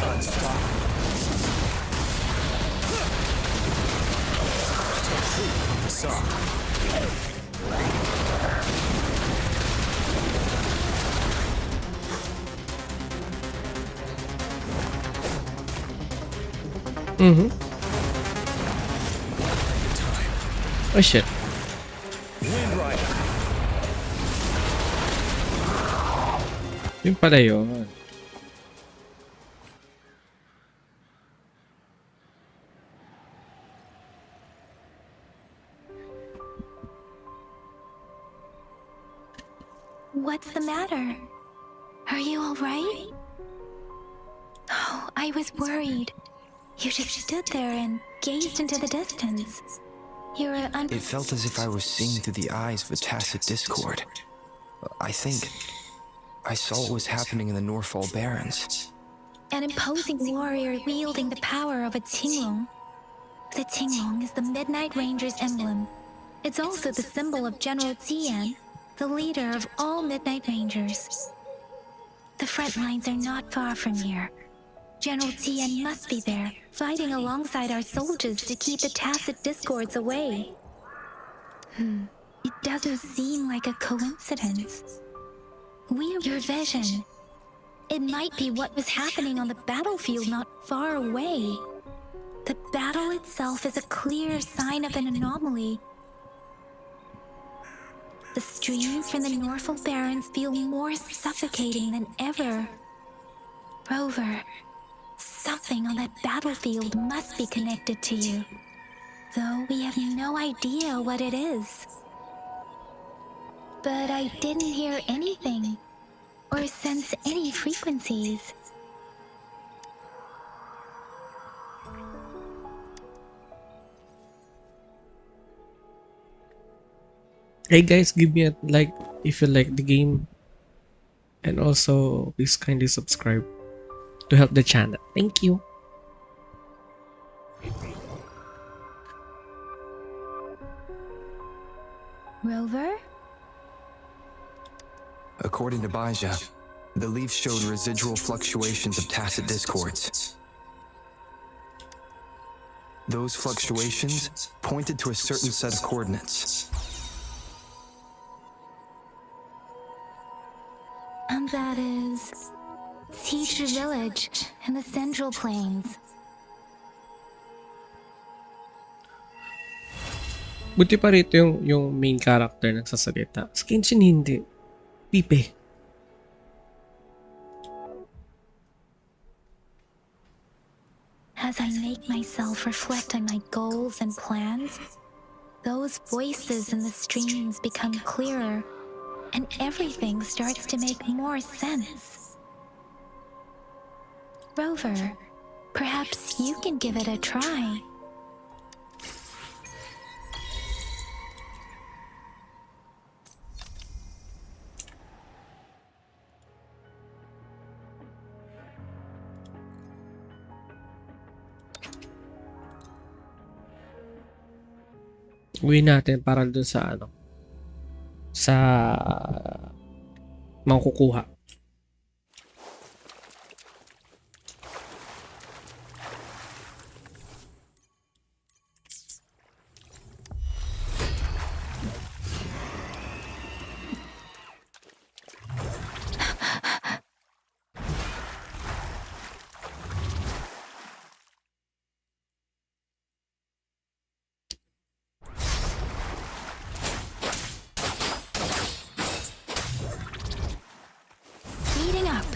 Unstoppable. Tell truth from facade. Oh shit. Wind Rider. Yun pala yun. What's the matter? Are you all right? Oh, I was worried. You just stood there and gazed into the distance. You're It felt as if I was seeing through the eyes of a tacit discord. I think I saw what was happening in the Norfall Barrens. an imposing warrior wielding the power of a Tinglong. The Tinglong is the Midnight Ranger's emblem. It's also the symbol of General Tian, the leader of all Midnight Rangers. The front lines are not far from here. General Tian must be there, fighting alongside our soldiers to keep the tacit discords away. It doesn't seem like a coincidence. Your vision. It might be what was happening on the battlefield not far away. The battle itself is a clear sign of an anomaly. The streams from the Norfall Barrens feel more suffocating than ever. Rover, something something on that battlefield must be connected to you, though we have no idea what it is. But I didn't hear anything or sense any frequencies. Hey guys, give me a like if you like the game, and also please kindly subscribe to help the channel. Thank you. Rover? According to Baja, the leaves showed residual fluctuations of tacit discords. Those fluctuations pointed to a certain set of coordinates. And that is Teacher Village in the Central Plains. Buti pa rito yung main character nagsasalita. Sa Genshin hindi. Pipe. As I make myself reflect on my goals and plans, those voices in the streams become clearer, and everything starts to make more sense. Rover, perhaps you can give it a try. Uwi natin para dun sa sa mangkukuha. Speeding up.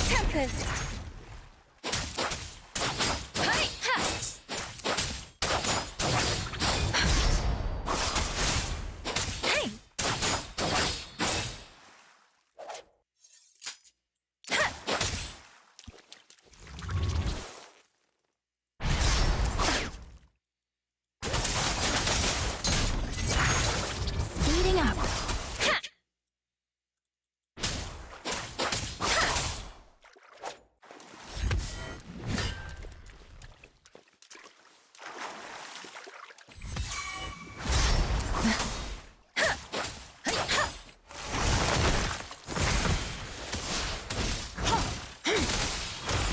Tempest. Speeding up.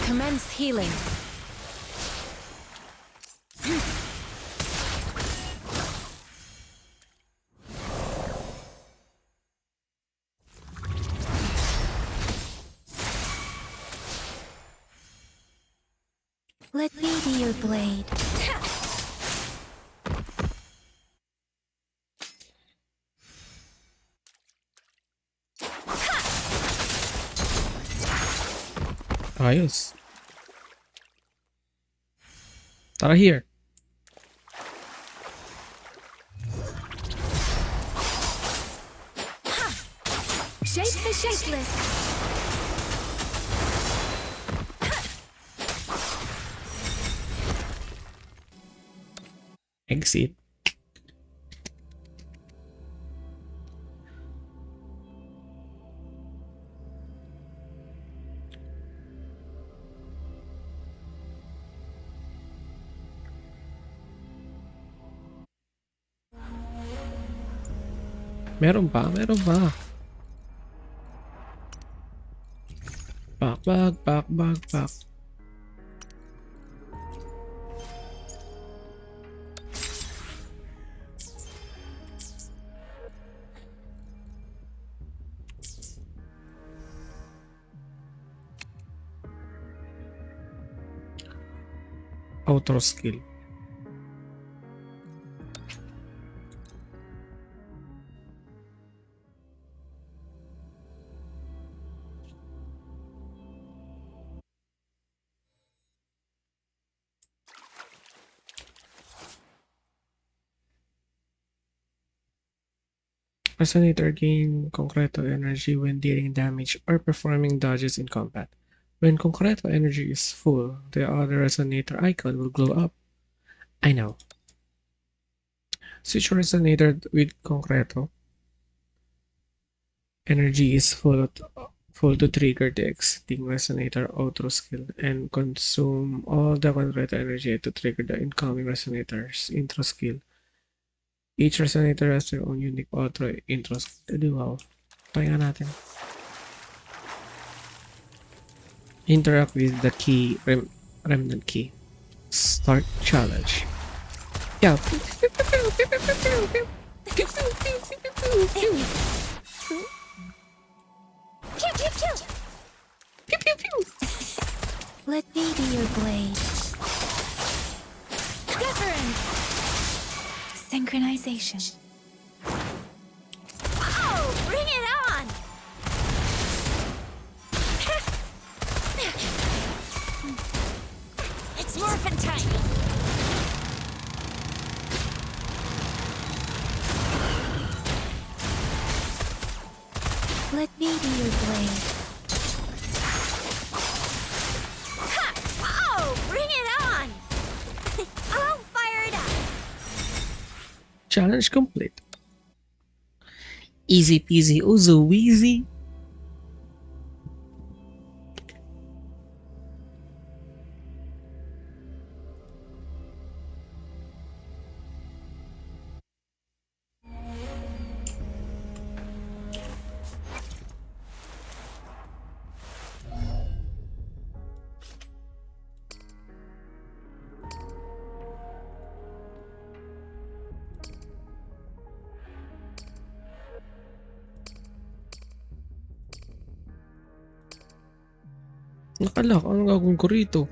Commence healing. Let me be your blade. Ayos. Tara here. Shape the shapeless. Exit. Meron pa, meron pa. Pak. Outro skill. Resonator gain concreto energy when dealing damage or performing dodges in combat. When concreto energy is full, the other resonator icon will glow up. I know. Switch resonator with concreto. Energy is full to trigger the existing resonator auto skill and consume all the concreto energy to trigger the incoming resonator's intro skill. Each resonator has their own unique auto intro skill. Di wow. Try nga natin. Interact with the key, remnant key. Start challenge. Yeah. Pew, pew, pew. Pew, pew, pew. Let me be your blade. Wuthering. Synchronization. Oh, bring it on! It's morphin' time! Let me be your blade. Ha! Oh, bring it on! I'll fire it up! Challenge complete. Easy peasy, uzo wheezy. Nakalak, anong gagawin ko rito?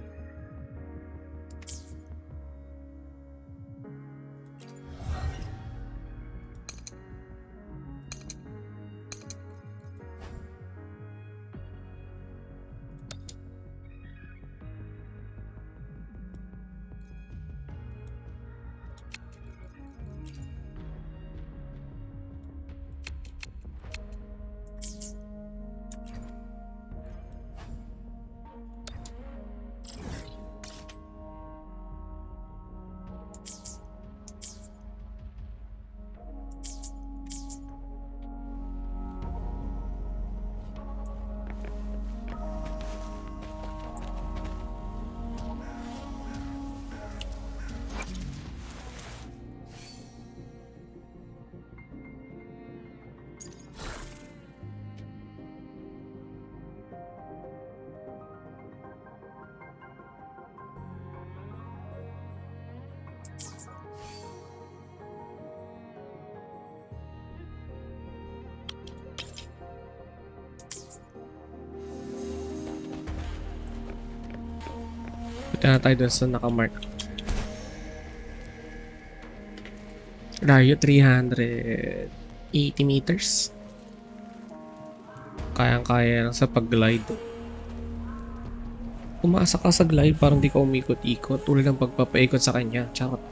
Punta na tayo dun sa nakamark. Layo 380 meters. Kayang-kaya lang sa pag-glide. Umasa ka sa glide, parang di ka umikot-ikot. Tulad ng pagpapaikot sa kanya. Charot.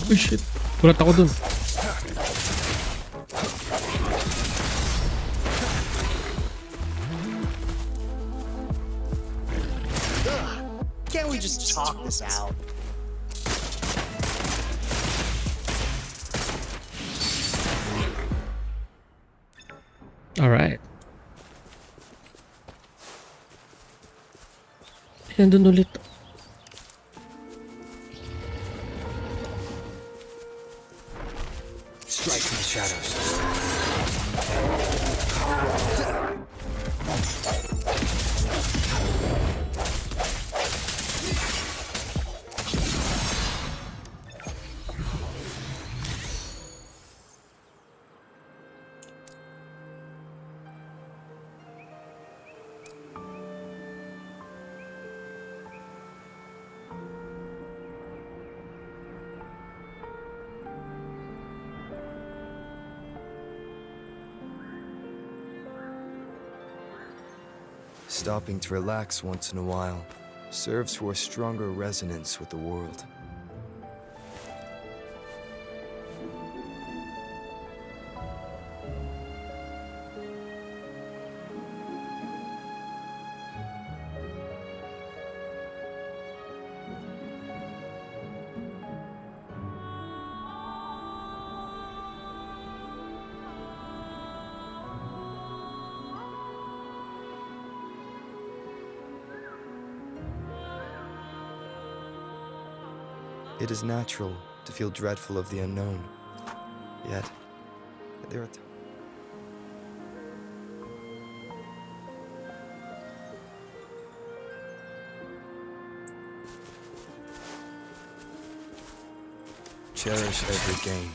Oh shit. Kulat ako dun. Can't we just talk this out? Alright. Nandun ulit. Strike from the shadows. Stopping to relax once in a while serves for a stronger resonance with the world. It is natural to feel dreadful of the unknown. Yet, there are cherish every gain.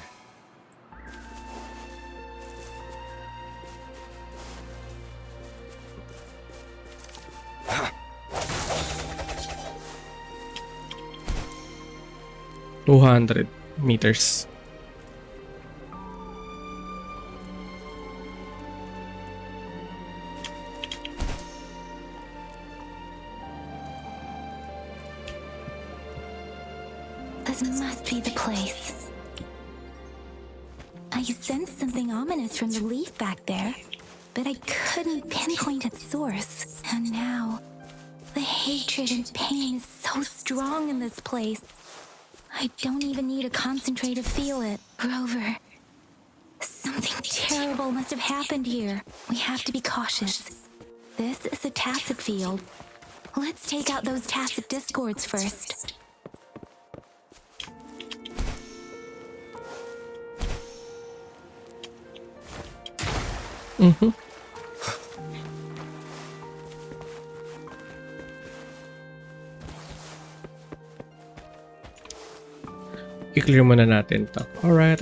$200. This must be the place. I sensed something ominous from the leaf back there, but I couldn't pinpoint its source. And now, the hatred and pain is so strong in this place. I don't even need to concentrate to feel it. Grover, something terrible must have happened here. We have to be cautious. This is a tacit field. Let's take out those tacit discords first. I-clear muna natin to. Alright.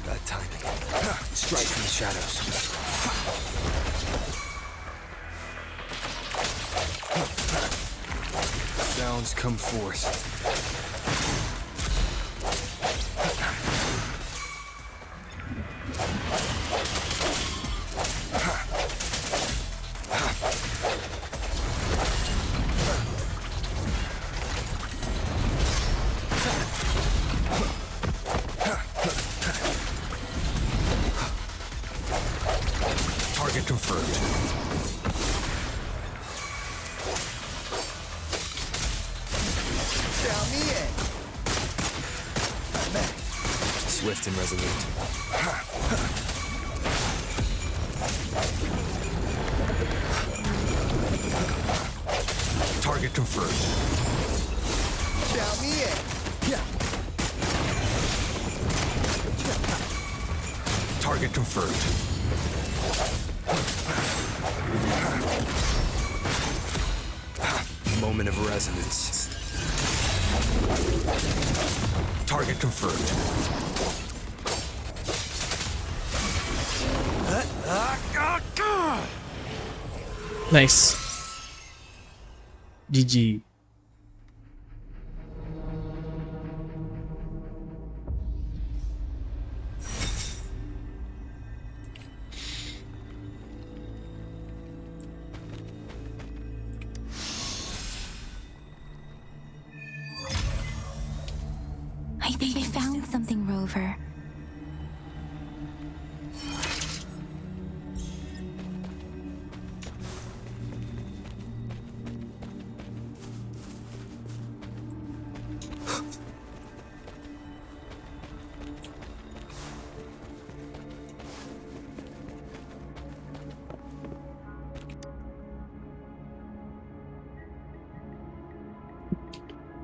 Bad timing. Strike from the shadows. Sounds come forth. Target confirmed. Swift and resolute. Target confirmed. Target confirmed. Moment of resonance. Target confirmed. Nice. GG. I think I found something, Rover.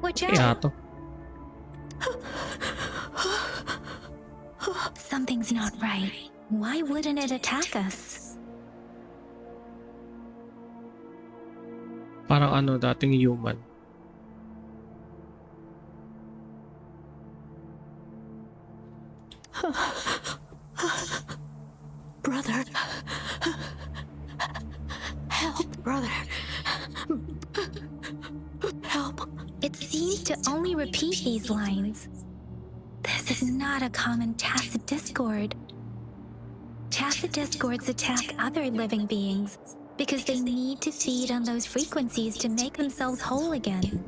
Watch Kaya out! to. Something's not right. Why wouldn't it attack us? Parang ano, dating human. Brother. Help, brother. Help. It seems to only repeat these lines. This is not a common tacit discord. Tacit discords attack other living beings because they need to feed on those frequencies to make themselves whole again.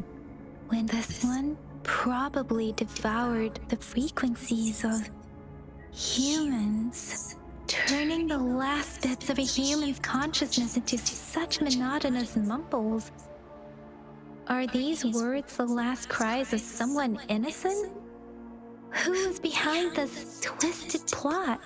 When this one probably devoured the frequencies of humans, turning the last bits of a human's consciousness into such monotonous mumbles. Are these words the last cries of someone innocent? Who is behind this twisted plot?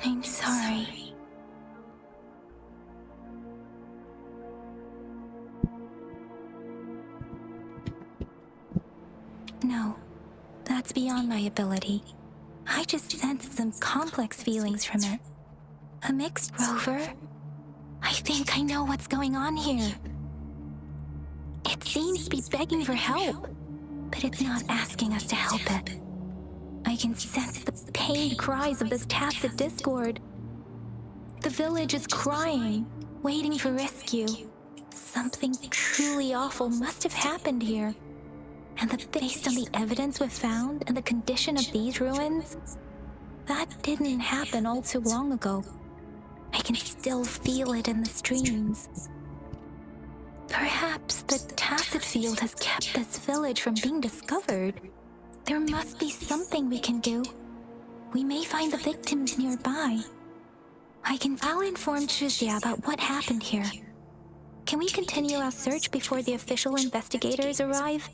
I'm sorry. No, that's beyond my ability. I just sensed some complex feelings from it. A mixed rover? I think I know what's going on here. It seems to be begging for help, but it's not asking us to help it. I can sense the pained cries of this tacit discord. The village is crying, waiting for rescue. Something truly awful must have happened here. And based on the evidence we've found and the condition of these ruins, that didn't happen all too long ago. I can still feel it in the streams. Perhaps the tacit field has kept this village from being discovered. There must be something we can do. We may find the victims nearby. I'll inform Chuzia about what happened here. Can we continue our search before the official investigators arrive?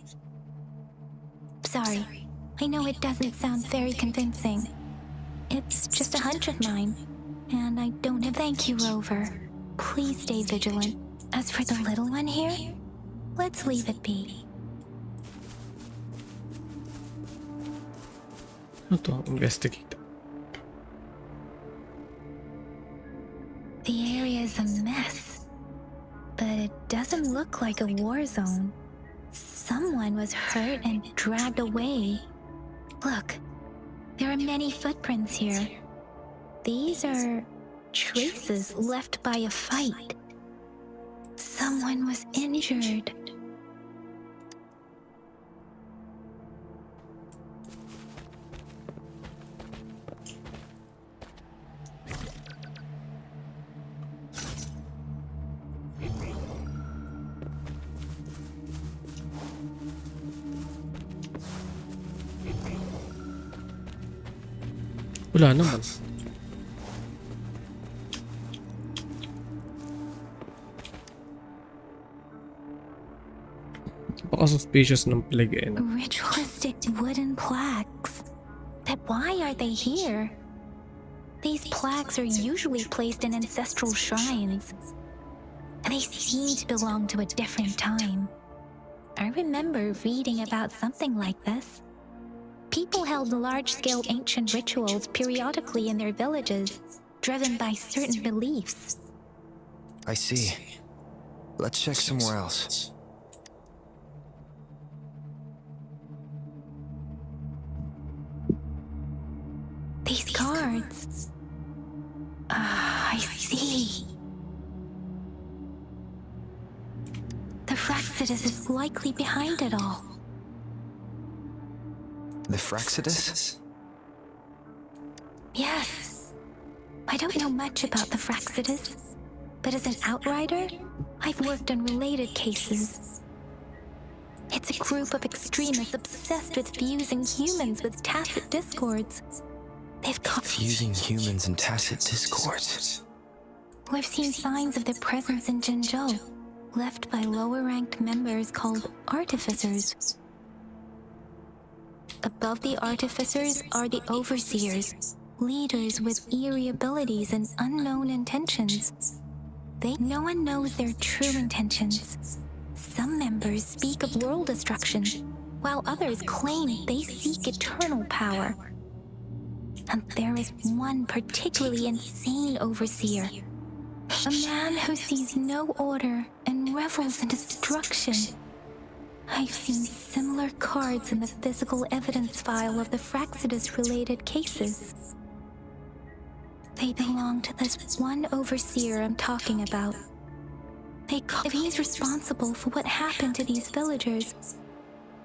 Sorry, I know it doesn't sound very convincing. It's just a hunch of mine, and I don't have. Thank you, Rover. Please stay vigilant. As for the little one here, let's leave it be. Ano to? Investigate. The area is a mess, but it doesn't look like a war zone. Someone was hurt and dragged away. Look, there are many footprints here. These are traces left by a fight. Someone was injured. Wala naman. Napaka-suspicious ng plague eh. Ritualistic wooden plaques. But why are they here? These plaques are usually placed in ancestral shrines, and they seem to belong to a different time. I remember reading about something like this, People held large-scale ancient rituals periodically in their villages, driven by certain beliefs. I see. Let's check somewhere else. These cards. I see. The Fraxidus is likely behind it all. The Fraxidus? Yes. I don't know much about the Fraxidus, but as an outrider, I've worked on related cases. It's a group of extremists obsessed with fusing humans with tacit discords. They've Fusing humans and tacit discords. We've seen signs of their presence in Jinzhou, left by lower-ranked members called artificers. Above the artificers are the overseers, leaders with eerie abilities and unknown intentions. No one knows their true intentions. Some members speak of world destruction, while others claim they seek eternal power. And there is one particularly insane overseer. A man who sees no order and revels in destruction. I've seen similar cards in the physical evidence file of the Fraxidus-related cases. They belong to this one overseer I'm talking about. If he's responsible for what happened to these villagers,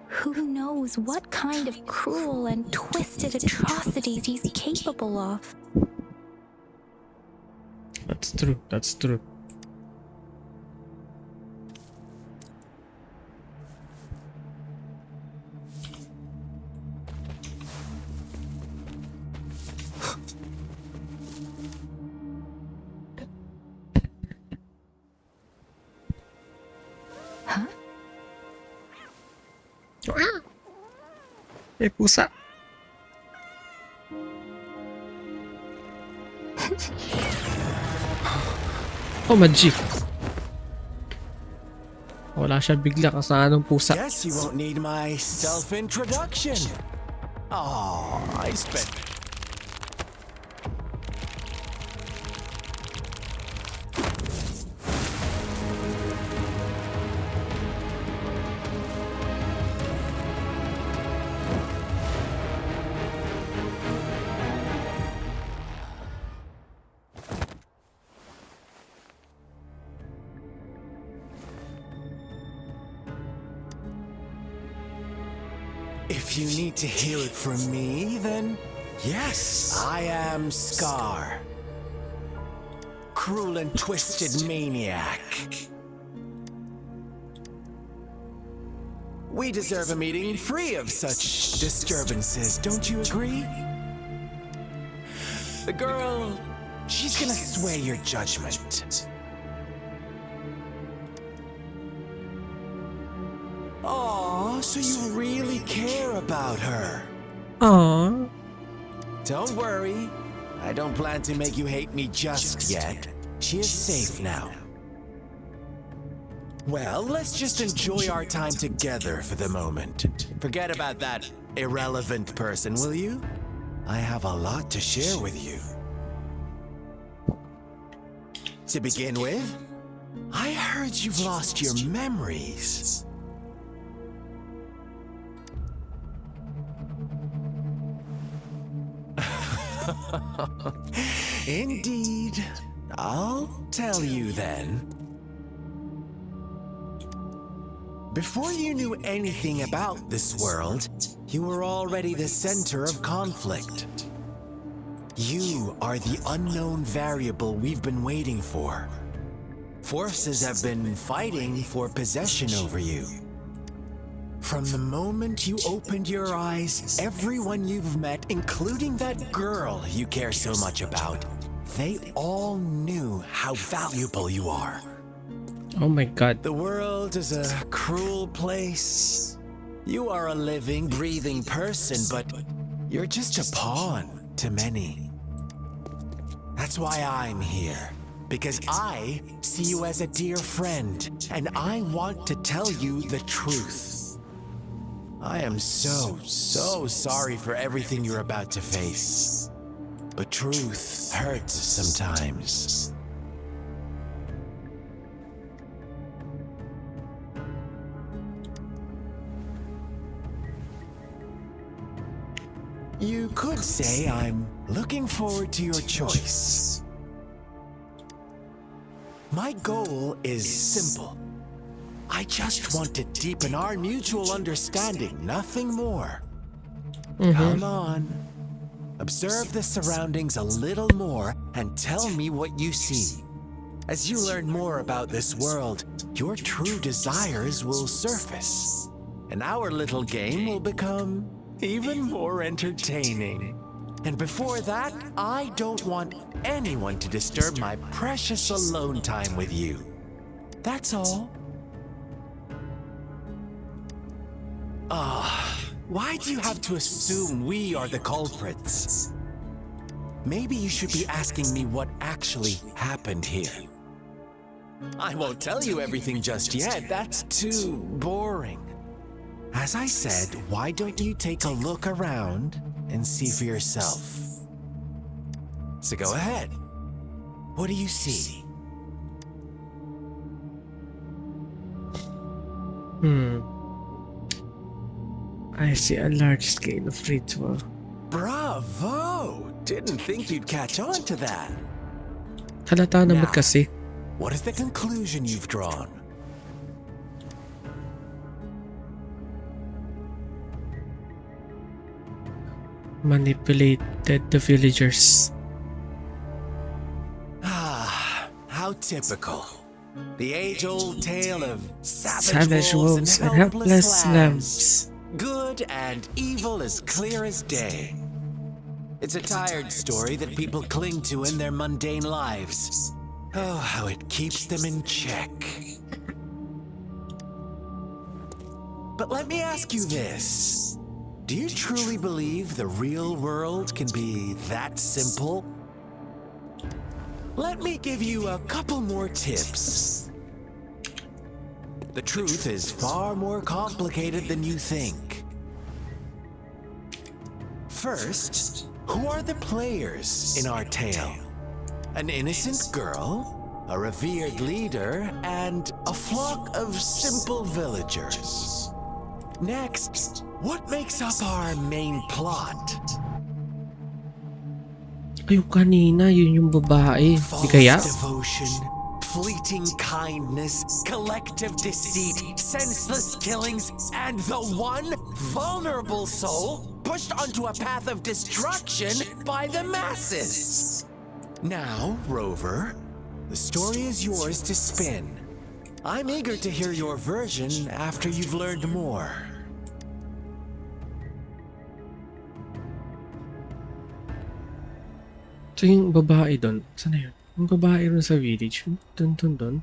who knows what kind of cruel and twisted atrocities he's capable of. That's true, that's true. Huh? Eh, pusa. Oh, magic. Wala siya bigla kasama ng pusa. Guess you won't need my self-introduction. Oh, I spent... If you need to hear it from me, then yes, I am Scar. Cruel and twisted maniac. We deserve a meeting free of such disturbances, don't you agree? The girl, she's gonna sway your judgment. Aw, so you really care about her. Aww. Don't worry. I don't plan to make you hate me just yet. She is safe now. Well, let's just enjoy our time together for the moment. Forget about that irrelevant person, will you? I have a lot to share with you. To begin with, I heard you've lost your memories. Indeed. I'll tell you then. Before you knew anything about this world, you were already the center of conflict. You are the unknown variable we've been waiting for. Forces have been fighting for possession over you. From the moment you opened your eyes, everyone you've met, including that girl you care so much about, they all knew how valuable you are. Oh my god. The world is a cruel place. You are a living, breathing person, but you're just a pawn to many. That's why I'm here. Because I see you as a dear friend, and I want to tell you the truth. I am so sorry for everything you're about to face. But truth hurts sometimes. You could say I'm looking forward to your choice. My goal is simple. I just want to deepen our mutual understanding, nothing more. Come on. Observe the surroundings a little more and tell me what you see. As you learn more about this world, your true desires will surface, and our little game will become even more entertaining. And before that, I don't want anyone to disturb my precious alone time with you. That's all. Why do you have to assume we are the culprits? Maybe you should be asking me what actually happened here. I won't tell you everything just yet, that's too boring. As I said, why don't you take a look around and see for yourself? So go ahead. What do you see? I see a large scale of ritual. Bravo! Didn't think you'd catch on to that. Halata naman Now, kasi. what is the conclusion you've drawn? Manipulated the villagers. How typical. The age-old tale of Savage wolves and helpless lambs. Good and evil as clear as day. It's a tired story that people cling to in their mundane lives. Oh, how it keeps them in check. But let me ask you this. Do you truly believe the real world can be that simple? Let me give you a couple more tips. The truth is far more complicated than you think. First, who are the players in our tale? An innocent girl, a revered leader, and a flock of simple villagers. Next, what makes up our main plot? Yung kanina, yun yung babae. Di False kaya? devotion, fleeting kindness, collective deceit, senseless killings, and the one vulnerable soul pushed onto a path of destruction by the masses. Now, Rover, the story is yours to spin. I'm eager to hear your version after you've learned more. So yung babae doon, saan na yun? Yung babae rin sa village, doon.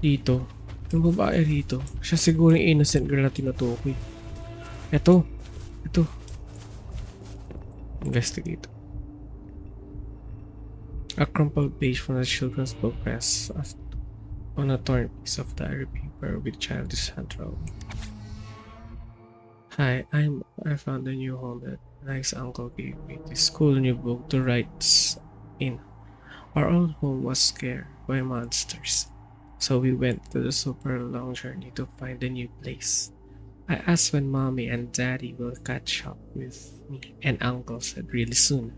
Dito. Yung babae rito. Siya siguro yung innocent girl na tinutukoy. Ito. Investigate. A crumpled page from the children's book rests on a torn piece of diary paper with childish handwriting. Hi, I found a new home that nice uncle gave me this cool new book to write in. Our old home was scared by monsters, so we went to the super long journey to find a new place. I asked when mommy and daddy will catch up with me, and uncle said really soon.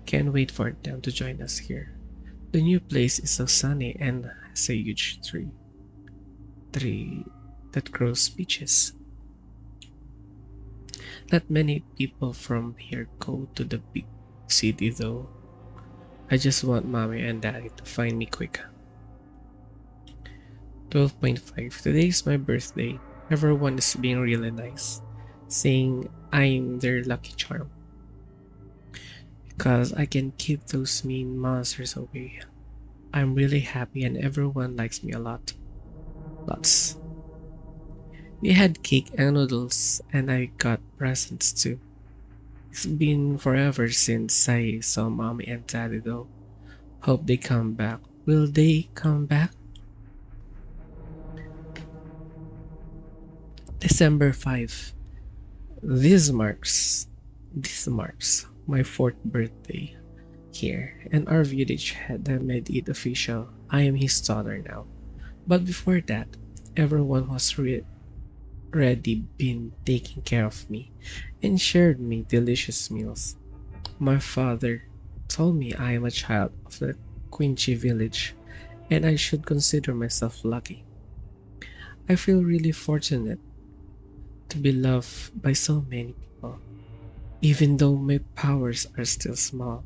Can't wait for them to join us here. The new place is so sunny and has a huge tree that grows peaches. Not many people from here go to the big city though. I just want mommy and daddy to find me quick. 12.5. Today is my birthday. Everyone is being really nice, saying I'm their lucky charm. Because I can keep those mean monsters away. I'm really happy and everyone likes me a lot. Lots. We had cake and noodles, and I got presents too. It's been forever since I saw mommy and daddy though. Hope they come back. Will they come back? December 5. This marks this marks my 4th birthday here, and our village had made it official. I am his daughter now. But before that, everyone was already been taking care of me and shared me delicious meals. My father told me I am a child of the Quincy village and I should consider myself lucky. I feel really fortunate to be loved by so many people. Even though my powers are still small,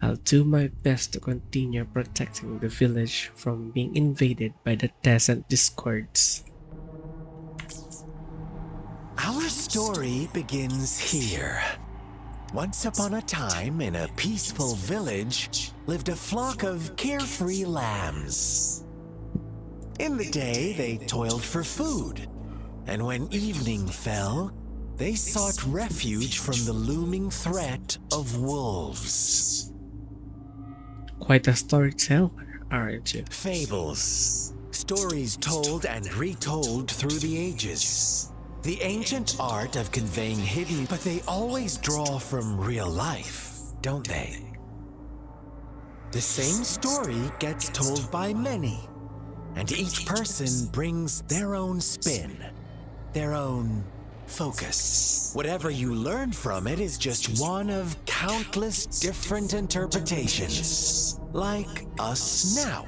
I'll do my best to continue protecting the village from being invaded by the Descent Discords. Our story begins here. Once upon a time, in a peaceful village, lived a flock of carefree lambs. In the day, they toiled for food, and when evening fell, they sought refuge from the looming threat of wolves. Quite a storyteller, aren't you? Fables. Stories told and retold through the ages. The ancient art of conveying hidden, but they always draw from real life, don't they? The same story gets told by many, and each person brings their own spin, their own focus. Whatever you learn from it is just one of countless different interpretations. Like us now,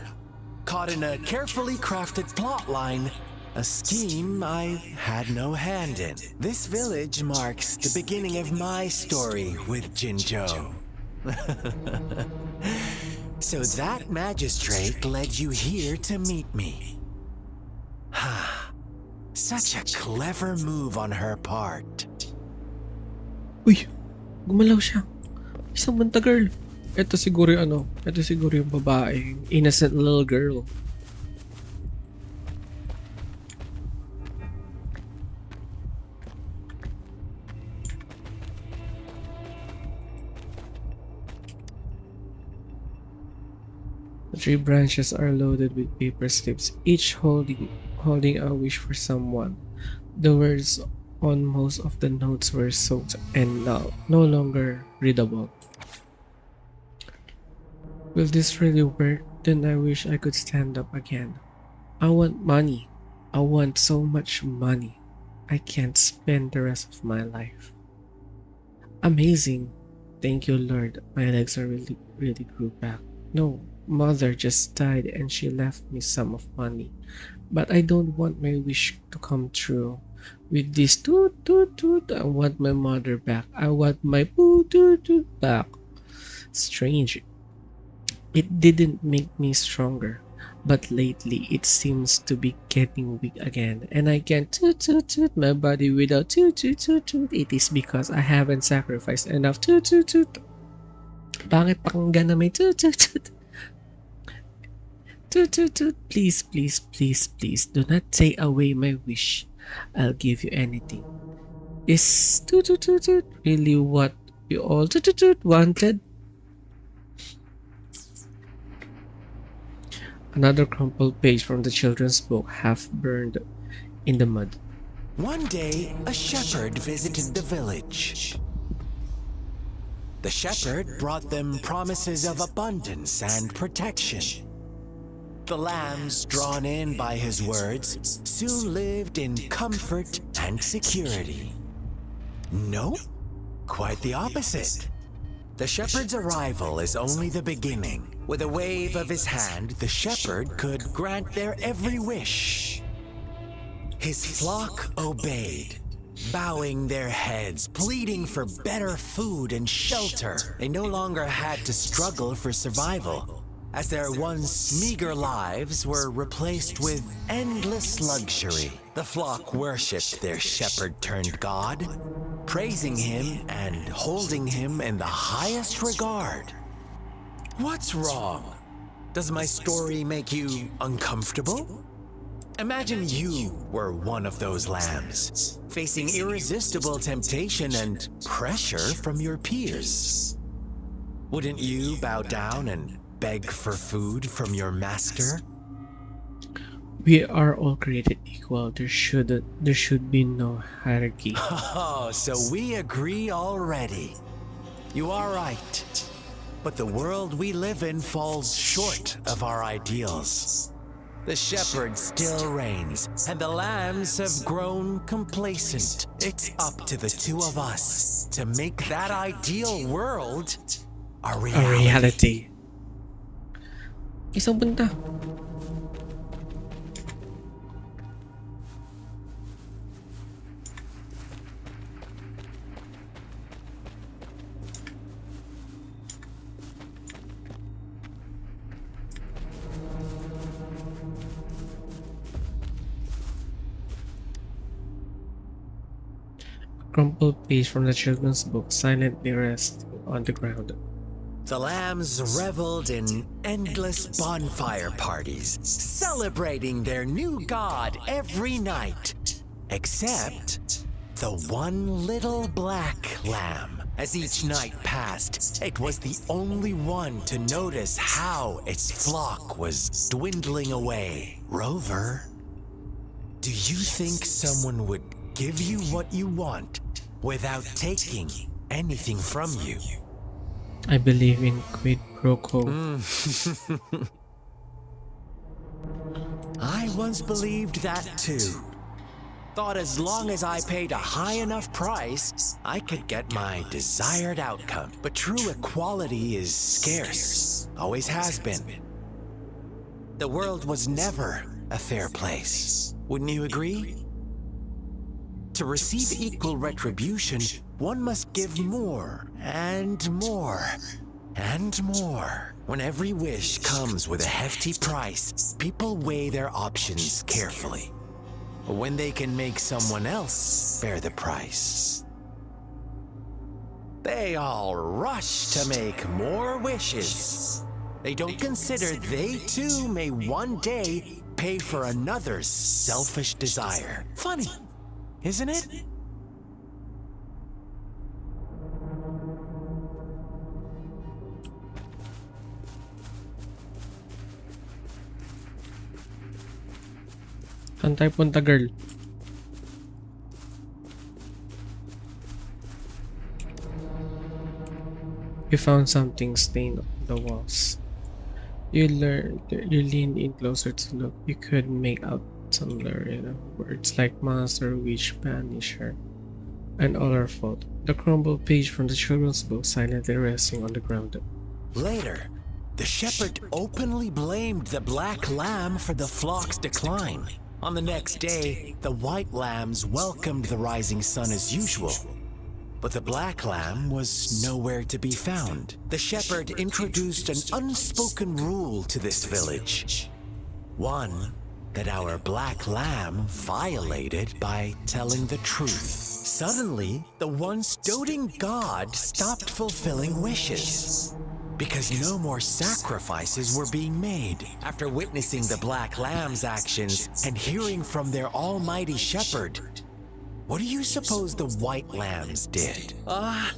caught in a carefully crafted plotline, a scheme I had no hand in. This village marks the beginning of my story with Jinzhou. So that magistrate led you here to meet me. Such a clever move on her part. Uy! Gumalaw siya. Samantha girl. Ito siguro yung ito siguro yung babae. Innocent little girl. The 3 branches are loaded with paper slips, each holding a wish for someone. The words on most of the notes were soaked and no longer readable. Will this really work? Then I wish I could stand up again. I want money. I want so much money. I can't spend the rest of my life. Amazing. Thank you, Lord. My legs are really grew back. No, mother just died and she left me some of money. But I don't want my wish to come true. With this toot toot toot, I want my mother back. I want my poo toot toot back. Strange. It didn't make me stronger, but lately it seems to be getting weak again, and I can't toot toot toot my body without toot toot toot toot. It is because I haven't sacrificed enough toot toot toot. Pangit pakinggan na may toot toot toot. Toot toot toot. Please, please, please, please, do not take away my wish. I'll give you anything. Is toot toot toot toot really what we all toot toot toot wanted? Another crumpled page from the children's book, half burned in the mud. One day, a shepherd visited the village. The shepherd brought them promises of abundance and protection. The lambs, drawn in by his words, soon lived in comfort and security. No, quite the opposite. The shepherd's arrival is only the beginning. With a wave of his hand, the shepherd could grant their every wish. His flock obeyed, bowing their heads, pleading for better food and shelter. They no longer had to struggle for survival, as their once meager lives were replaced with endless luxury. The flock worshipped their shepherd-turned-god, praising him and holding him in the highest regard. What's wrong? Does my story make you uncomfortable? Imagine you were one of those lambs, facing irresistible temptation and pressure from your peers. Wouldn't you bow down and beg for food from your master? We are all created equal. There should be no hierarchy. Oh, so we agree already. You are right. But the world we live in falls short of our ideals. The shepherd still reigns, and the lambs have grown complacent. It's up to the two of us to make that ideal world a A reality. reality. Isang punta. Crumpled page from the children's book silently rests on the ground. The lambs reveled in endless bonfire parties, celebrating their new god every night. Except the one little black lamb. As each night passed, it was the only one to notice how its flock was dwindling away. Rover, do you think someone would give you what you want without taking anything from you? I believe in quid pro quo. I once believed that too. Thought as long as I paid a high enough price, I could get my desired outcome. But true equality is scarce, always has been. The world was never a fair place. Wouldn't you agree? To receive equal retribution, one must give more and more and more. When every wish comes with a hefty price, people weigh their options carefully. When they can make someone else bear the price, they all rush to make more wishes. They don't consider they too may one day pay for another's selfish desire. Funny, isn't it? Saan tayo punta, girl? You found something stained on the walls. You leaned in closer to look. You could make out some blurry words like monster, witch, banisher, and all our fault. The crumbled page from the children's book silently resting on the ground. Later, the shepherd openly blamed the black lamb for the flock's decline. On the next day, the white lambs welcomed the rising sun as usual. But the black lamb was nowhere to be found. The shepherd introduced an unspoken rule to this village. One that our black lamb violated by telling the truth. Suddenly, the once doting god stopped fulfilling wishes. Because no more sacrifices were being made. After witnessing the black lamb's actions and hearing from their almighty shepherd, what do you suppose the white lambs did?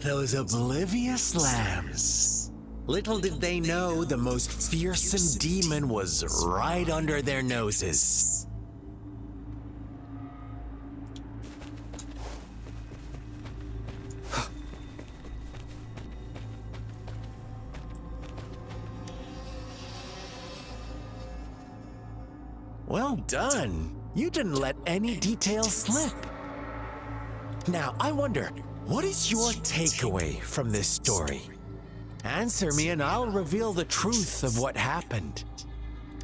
Those oblivious lambs. Little did they know the most fearsome demon was right under their noses. Well done. You didn't let any details slip. Now, I wonder, what is your takeaway from this story? Answer me and I'll reveal the truth of what happened.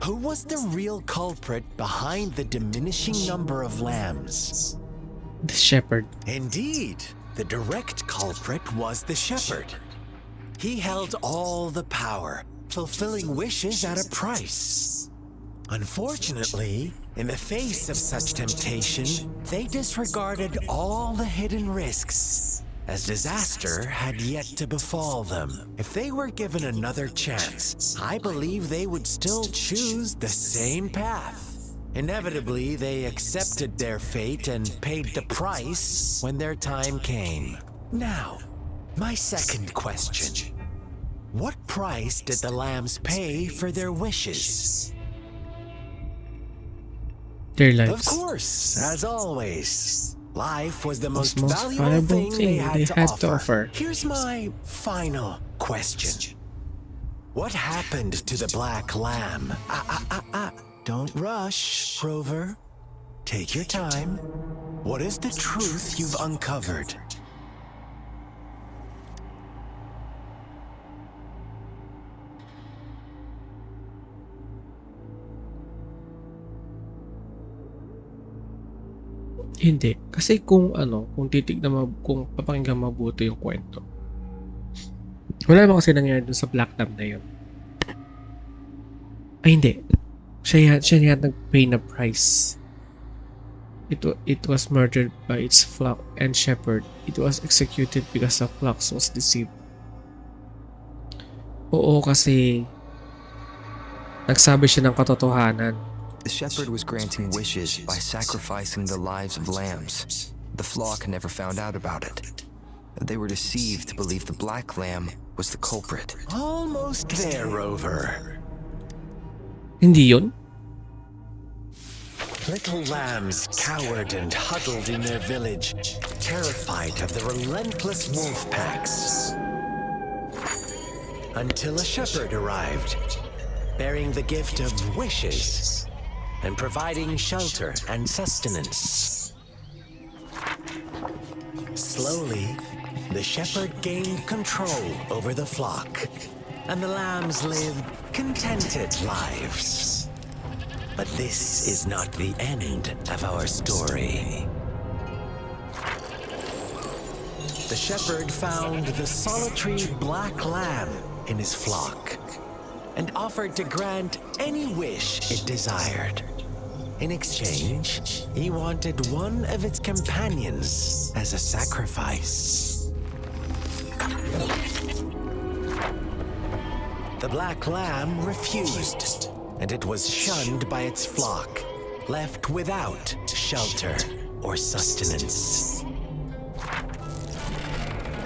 Who was the real culprit behind the diminishing number of lambs? The shepherd. Indeed, the direct culprit was the shepherd. He held all the power, fulfilling wishes at a price. Unfortunately, in the face of such temptation, they disregarded all the hidden risks, as disaster had yet to befall them. If they were given another chance, I believe they would still choose the same path. Inevitably, they accepted their fate and paid the price when their time came. Now, my second question. What price did the lambs pay for their wishes? their Of lives. course, as always. Life was the most most valuable valuable thing they had to offer. Here's my final question. What happened to the Black Lamb? Don't rush, Rover. Take your time. What is the truth you've uncovered? Hindi. Kasi kung kung titignan mo, kung papakinggan mabuti yung kwento, wala naman kasi nangyari dun sa Black Lamb na yun. Ay, hindi. Siya yan nag-pay na price. It was murdered by its flock and shepherd. It was executed because the flock was deceived. Oo, kasi nagsabi siya ng katotohanan. The shepherd was granting wishes by sacrificing the lives of lambs. The flock never found out about it. They were deceived to believe the black lamb was the culprit. Almost there, Rover. Hindi yun? Little lambs cowered and huddled in their village, terrified of the relentless wolf packs. Until a shepherd arrived, bearing the gift of wishes and providing shelter and sustenance. Slowly, the shepherd gained control over the flock, and the lambs lived contented lives. But this is not the end of our story. The shepherd found the solitary black lamb in his flock and offered to grant any wish it desired. In exchange, he wanted one of its companions as a sacrifice. The black lamb refused, and it was shunned by its flock, left without shelter or sustenance.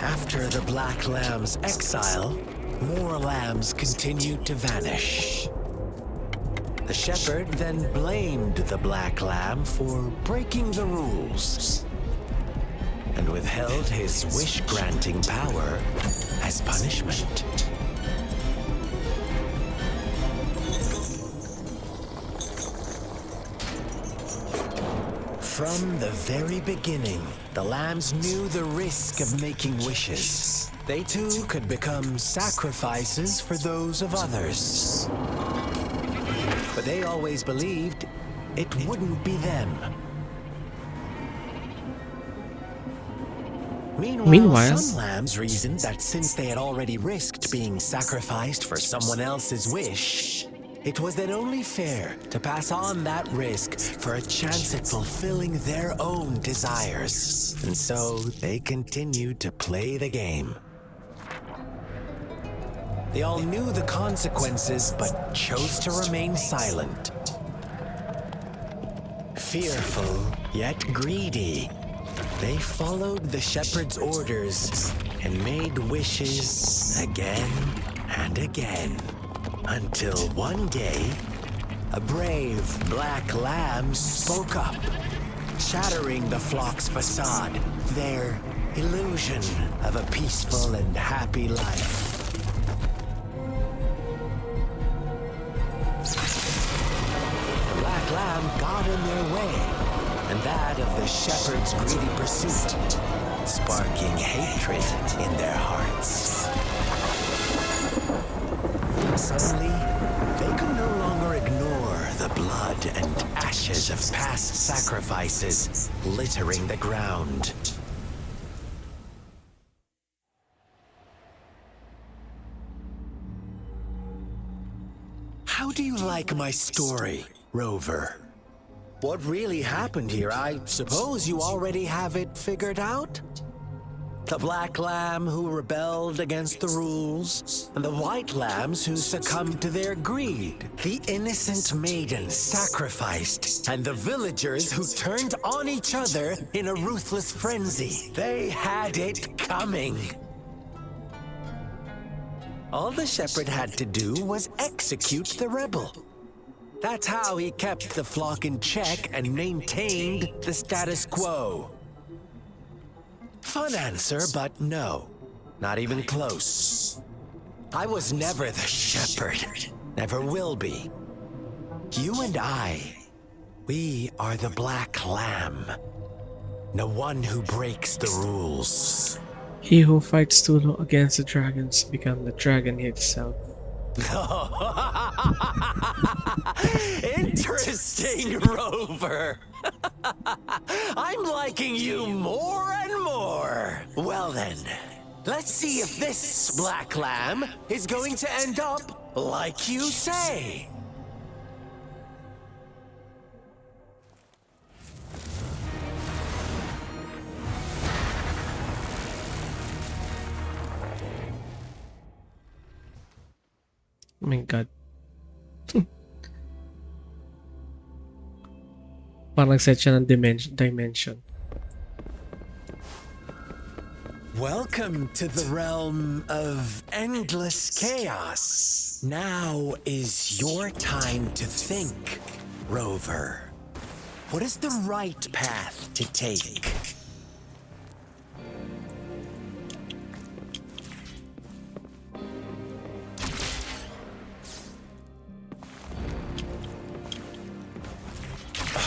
After the black lamb's exile, more lambs continued to vanish. The shepherd then blamed the black lamb for breaking the rules and withheld his wish-granting power as punishment. From the very beginning, the lambs knew the risk of making wishes. They too could become sacrifices for those of others. But they always believed it wouldn't be them. Meanwhile, some lambs reasoned that since they had already risked being sacrificed for someone else's wish, it was then only fair to pass on that risk for a chance at fulfilling their own desires. And so they continued to play the game. They all knew the consequences, but chose to remain silent. Fearful, yet greedy, they followed the shepherd's orders and made wishes again and again. Until one day, a brave black lamb spoke up, shattering the flock's facade, their illusion of a peaceful and happy life. The black lamb got in their way, and that of the shepherd's greedy pursuit, sparking hatred in their hearts. Suddenly, they could no longer ignore the blood and ashes of past sacrifices littering the ground. How do you like my story, Rover? What really happened here? I suppose you already have it figured out? The black lamb who rebelled against the rules, and the white lambs who succumbed to their greed. The innocent maiden sacrificed, and the villagers who turned on each other in a ruthless frenzy. They had it coming. All the shepherd had to do was execute the rebel. That's how he kept the flock in check and maintained the status quo. Fun answer, but no. Not even close. I was never the shepherd. Never will be. You and I, we are the black lamb. The one who breaks the rules. He who fights too long against the dragons become the dragon itself. Interesting, Rover. I'm liking you more and more. Well then, let's see if this black lamb is going to end up like you say. Oh my god. Parang set siya ng dimension. Welcome to the realm of endless chaos. Now is your time to think, Rover. What is the right path to take?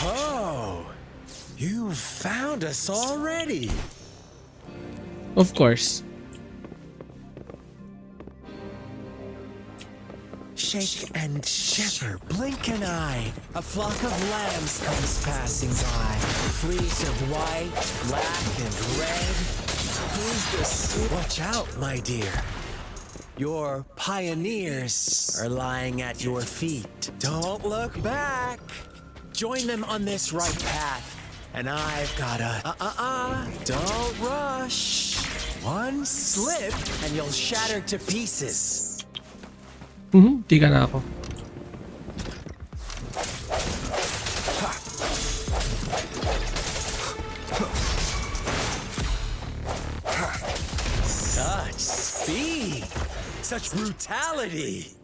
Oh, you found us already. Of course. Shake and shiver, blink an eye. A flock of lambs comes passing by. Fleece of white, black, and red. Who's this? Watch out, my dear. Your pioneers are lying at your feet. Don't look back. Join them on this right path. And I've got a... Don't rush. One slip and you'll shatter to pieces. Di ka na ako. Such speed. Such brutality.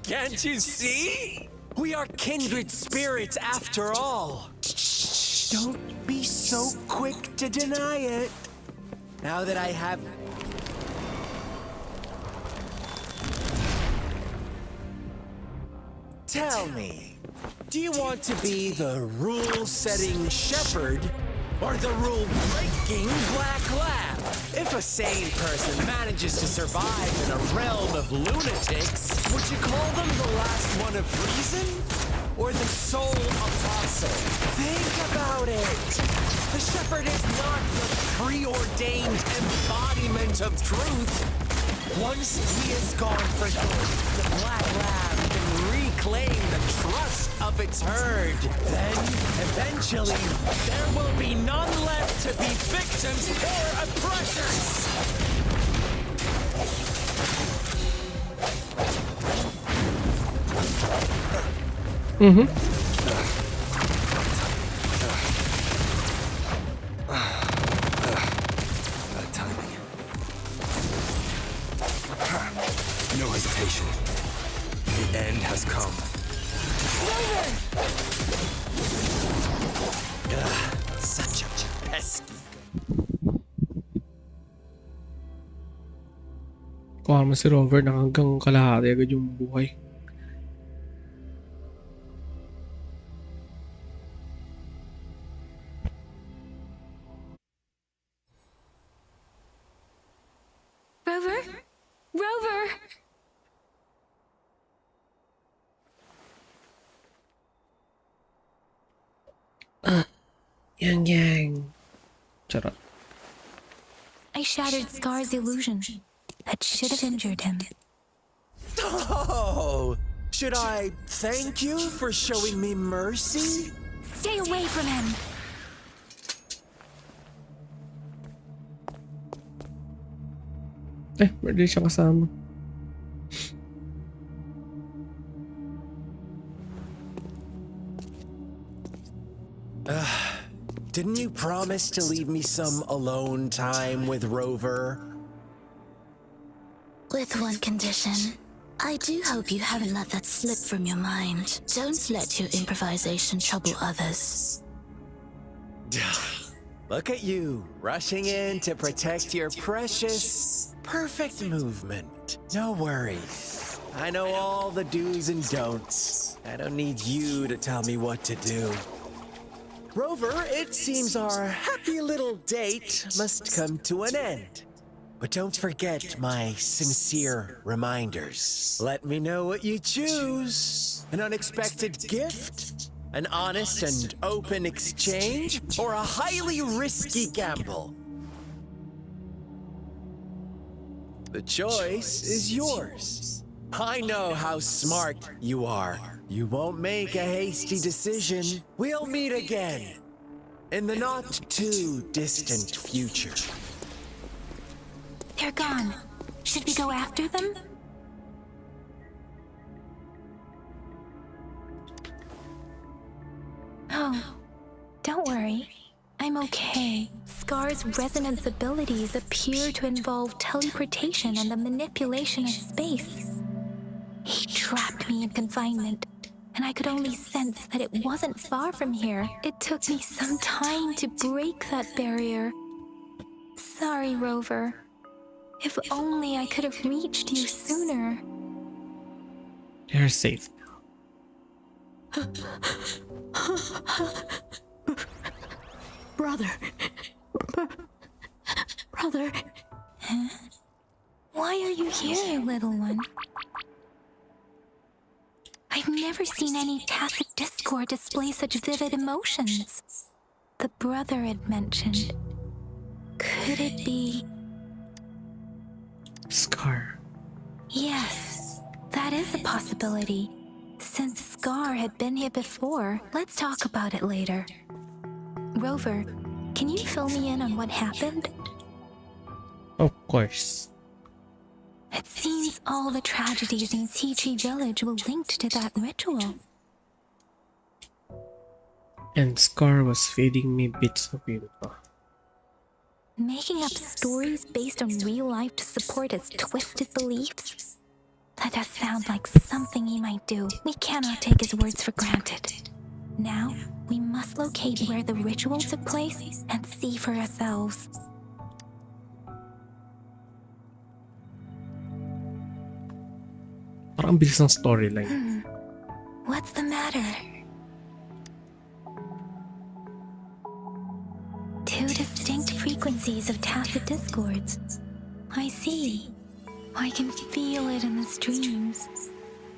Can't you see? We are kindred spirits after all. Shh, don't be so quick to deny it. Now that I have... Tell me, do you want to be the rule-setting shepherd or the rule-breaking black lamb? If a sane person manages to survive in a realm of lunatics, would you call them the last one of reason or the sole apostle? Think about it. The shepherd is not the preordained embodiment of truth. Once he is gone for good, the black lamb can reclaim the trust of its herd. Then, eventually, there will be none left to be victims or oppressors. Bad timing. No hesitation. The end has come. Such a pesky. Kuha mo si Rover na hanggang kalahati agad yung buhay. Rover? Rover! Yang. Charot. I shattered Scar's illusion. That should have injured him. Oh, should I thank you for showing me mercy? Stay away from him! Pwede siya kasama. Didn't you promise to leave me some alone time with Rover? With one condition. I do hope you haven't let that slip from your mind. Don't let your improvisation trouble others. Look at you, rushing in to protect your precious, perfect movement. No worries. I know all the do's and don'ts. I don't need you to tell me what to do. Rover, it seems our happy little date must come to an end. But don't forget my sincere reminders. Let me know what you choose. An unexpected gift? An honest and open exchange? Or a highly risky gamble? The choice is yours. I know how smart you are. You won't make a hasty decision. We'll meet again in the not too distant future. They're gone. Should we go after them? Oh, don't worry. I'm okay. Scar's resonance abilities appear to involve teleportation and the manipulation of space. He trapped me in confinement, and I could only sense that it wasn't far from here. It took me some time to break that barrier. Sorry, Rover. If only I could have reached you sooner. You're safe now. Brother. Brother. Huh? Why are you here, little one? I've never seen any tacit discord display such vivid emotions. The brother had mentioned. Could it be... Scar. Yes, that is a possibility. Since Scar had been here before, let's talk about it later. Rover, can you fill me in on what happened? Of course. It seems all the tragedies in Tea Village were linked to that ritual. And Scar was feeding me bits of info. Making up stories based on real life to support his twisted beliefs? That does sound like something he might do. We cannot take his words for granted. Now, we must locate where the ritual took place and see for ourselves. Parang bilis ng storyline. What's the matter? Two distinct frequencies of tacit discords. I see. I can feel it in the streams.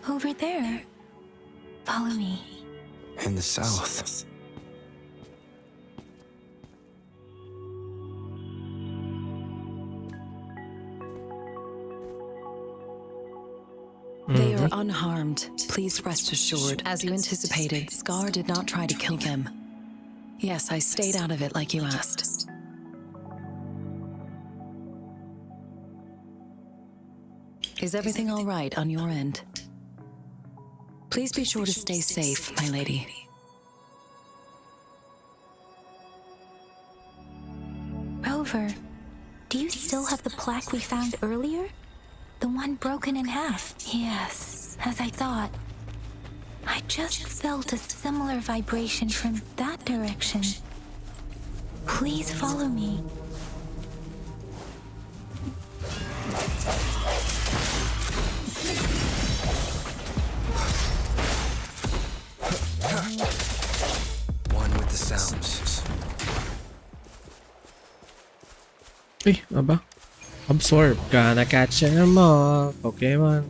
Over there. Follow me. In the south. They are unharmed. Please rest assured. As you anticipated, Scar did not try to kill them. Yes, I stayed out of it like you asked. Is everything all right on your end? Please be sure to stay safe, my lady. Rover, do you still have the plaque we found earlier? The one broken in half? Yes, as I thought. I just felt a similar vibration from that direction. Please follow me. One with the sounds. Uy, aba. Absorb. Gonna catch them all. Pokemon.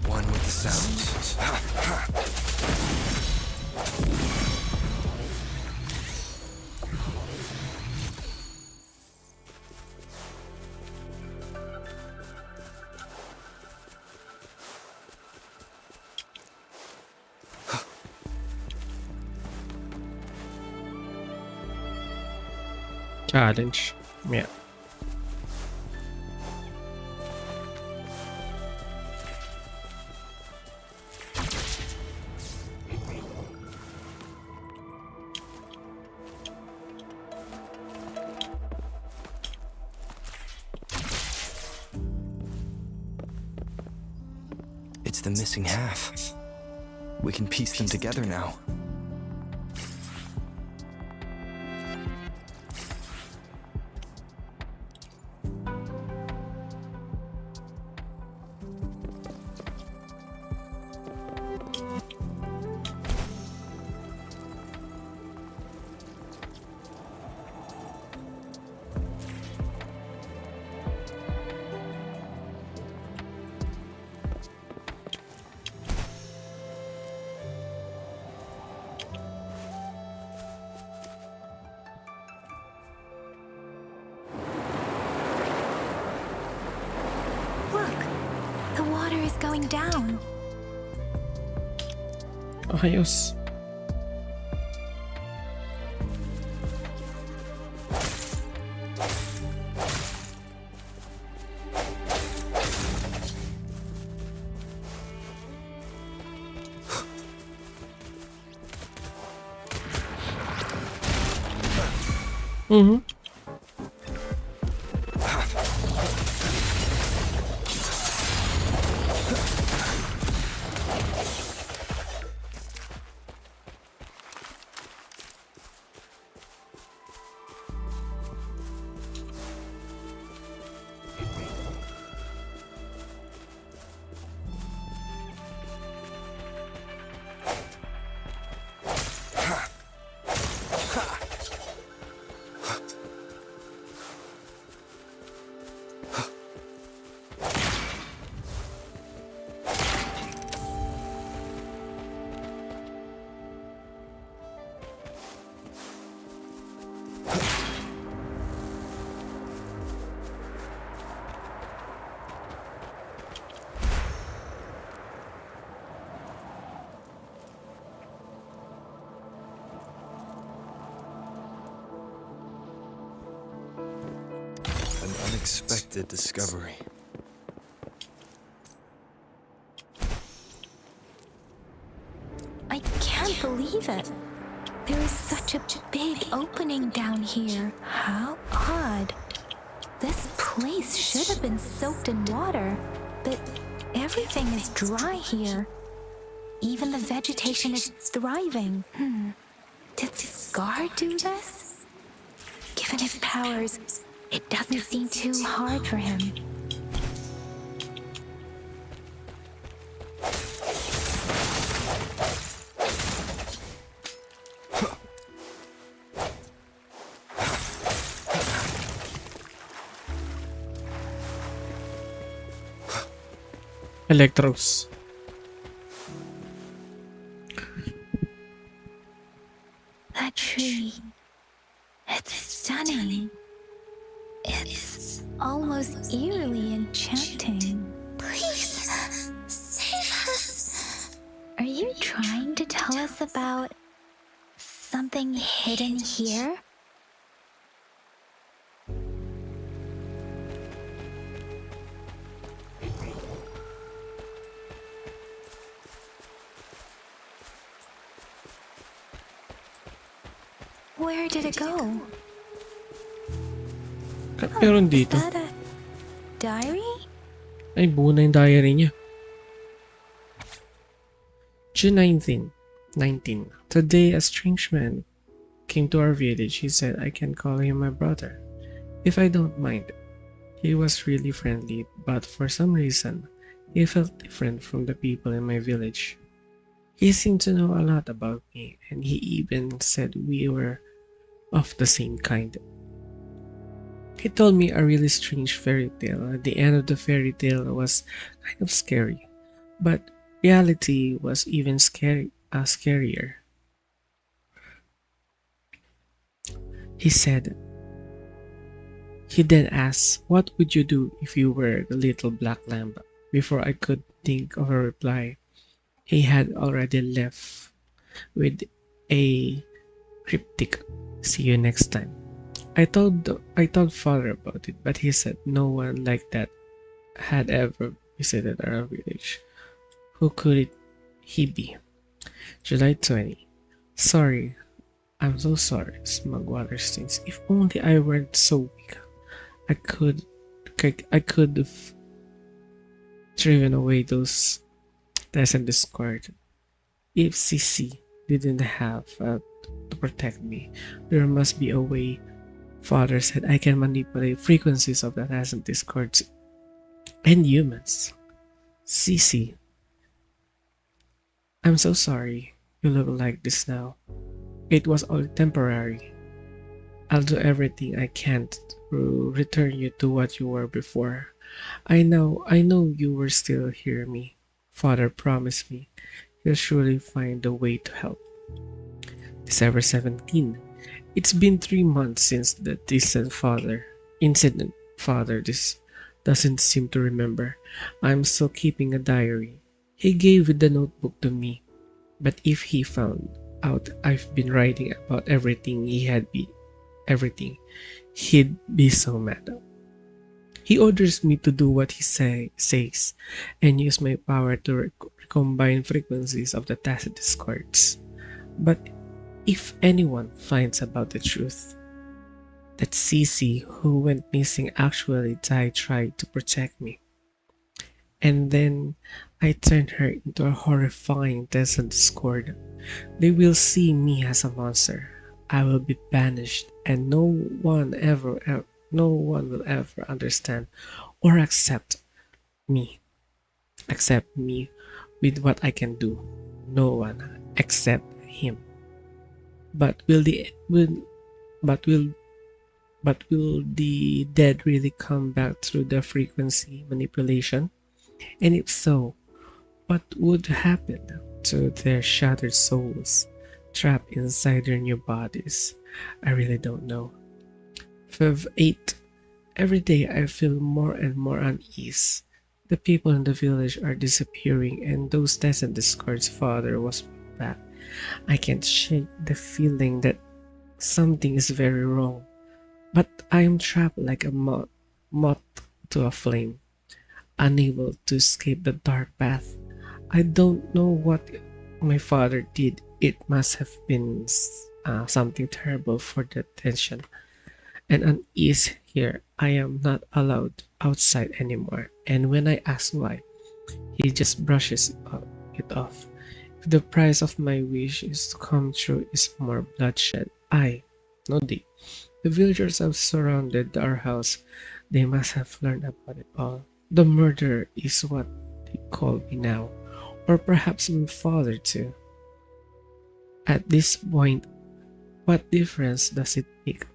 One with the sounds. Challenge. Yeah. It's the missing half. We can piece them together now. Look, the water is going down. Ayos. Mm-hmm. An unexpected discovery. I can't believe it. There is such a big opening down here. How odd. This place should have been soaked in water, but everything is dry here. Even the vegetation is thriving. Did this guard do this? Given his powers, it doesn't seem too hard for him. Electros. That tree. It's stunning. It's almost eerily enchanting. Please, save us. Are you trying to tell us about something hidden here? Where did it go? Meron Is dito. that a diary? Ay, buo na yung diary niya. June 19. Today, a strange man came to our village. He said I can call him my brother, if I don't mind. He was really friendly, but for some reason, he felt different from the people in my village. He seemed to know a lot about me, and he even said we were of the same kind. He told me a really strange fairy tale. At the end of the fairy tale was kind of scary, but reality was even scarier. He said, he then asked, "What would you do if you were the little black lamb?" Before I could think of a reply, he had already left with a cryptic, "See you next time." I told father about it, but he said no one like that had ever visited our village. Who could he be? July 20. Sorry, I'm so sorry, smug water stings. If only I weren't so weak, I could have driven away those Tess and Discord. If CC didn't have to protect me, there must be a way. Father said I can manipulate frequencies of the Tess and Discords and humans. CC, I'm so sorry you look like this now. It was all temporary. I'll do everything I can to return you to what you were before. I know you will still hear me. Father promised me he'll surely find a way to help. December 17. It's been 3 months since the incident. Father this doesn't seem to remember. I'm still keeping a diary. He gave the notebook to me, but if he found out I've been writing about everything, he'd be so mad. He orders me to do what he says and use my power to recombine frequencies of the tacit discords. But if anyone finds out the truth, that CC who went missing actually tried to protect me. And then I turned her into a horrifying Tessa Discord. They will see me as a monster. I will be banished, and no one will ever understand or accept me with what I can do. No one except him. But will the dead really come back through the frequency manipulation? And if so, what would happen to their shattered souls trapped inside their new bodies? I really don't know. 8. Every day I feel more and more unease. The people in the village are disappearing, and those Tess and Discord's father was back. I can't shake the feeling that something is very wrong, but I am trapped like a moth to a flame, unable to escape the dark path. I don't know what my father did. It must have been something terrible for the tension and unease here. I am not allowed outside anymore, and when I ask why, he just brushes it off. If the price of my wish is to come true is more bloodshed, the villagers have surrounded our house. They must have learned about it all. The murderer is what they call me now, or perhaps my father too. At this point, what difference does it make?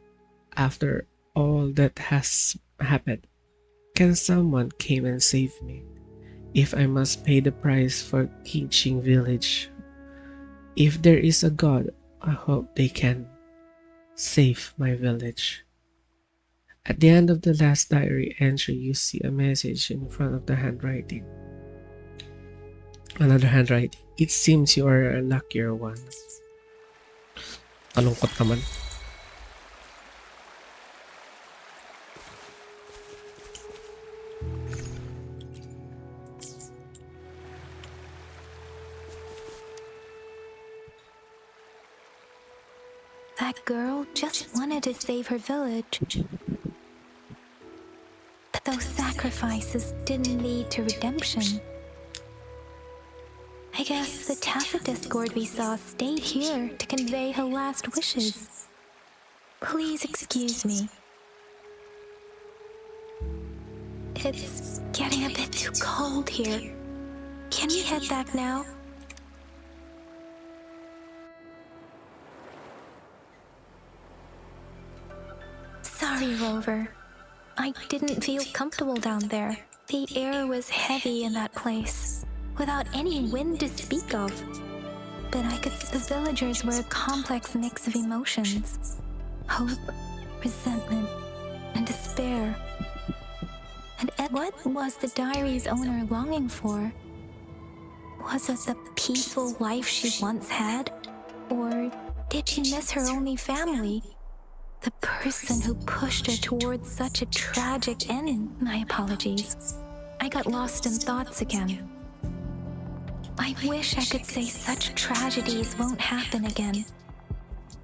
After all that has happened, can someone come and save me? If I must pay the price for Qingqing village, if there is a God, I hope they can save my village. At the end of the last diary entry, you see a message in front of the handwriting. Another handwriting. It seems you are a luckier one. Kalungkot naman. That girl just wanted to save her village. But those sacrifices didn't lead to redemption. I guess the tacit discord we saw stayed here to convey her last wishes. Please excuse me. It's getting a bit too cold here. Can we head back now? Sorry, Rover. I didn't feel comfortable down there. The air was heavy in that place, without any wind to speak of. But I could see the villagers were a complex mix of emotions. Hope, resentment, and despair. And what was the diary's owner longing for? Was it the peaceful life she once had? Or did she miss her only family? The person who pushed her towards such a tragic end. My apologies. I got lost in thoughts again. I wish I could say such tragedies won't happen again.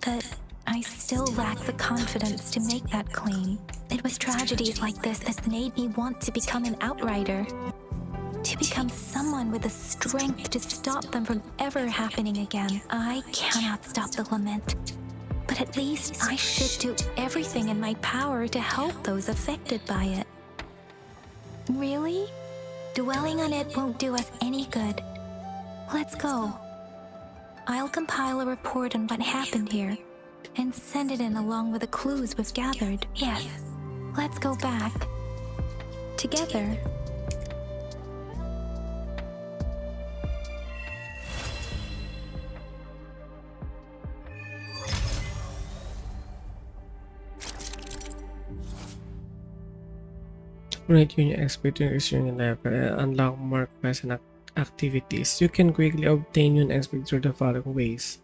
But I still lack the confidence to make that claim. It was tragedies like this that made me want to become an outrider. To become someone with the strength to stop them from ever happening again. I cannot stop the lament, but at least I should do everything in my power to help those affected by it. Really? Dwelling on it won't do us any good. Let's go. I'll compile a report on what happened here and send it in along with the clues we've gathered. Yes, let's go back. Together. Rate your XP to increase your level and unlock more quests and activities. You can quickly obtain your XP through the following ways.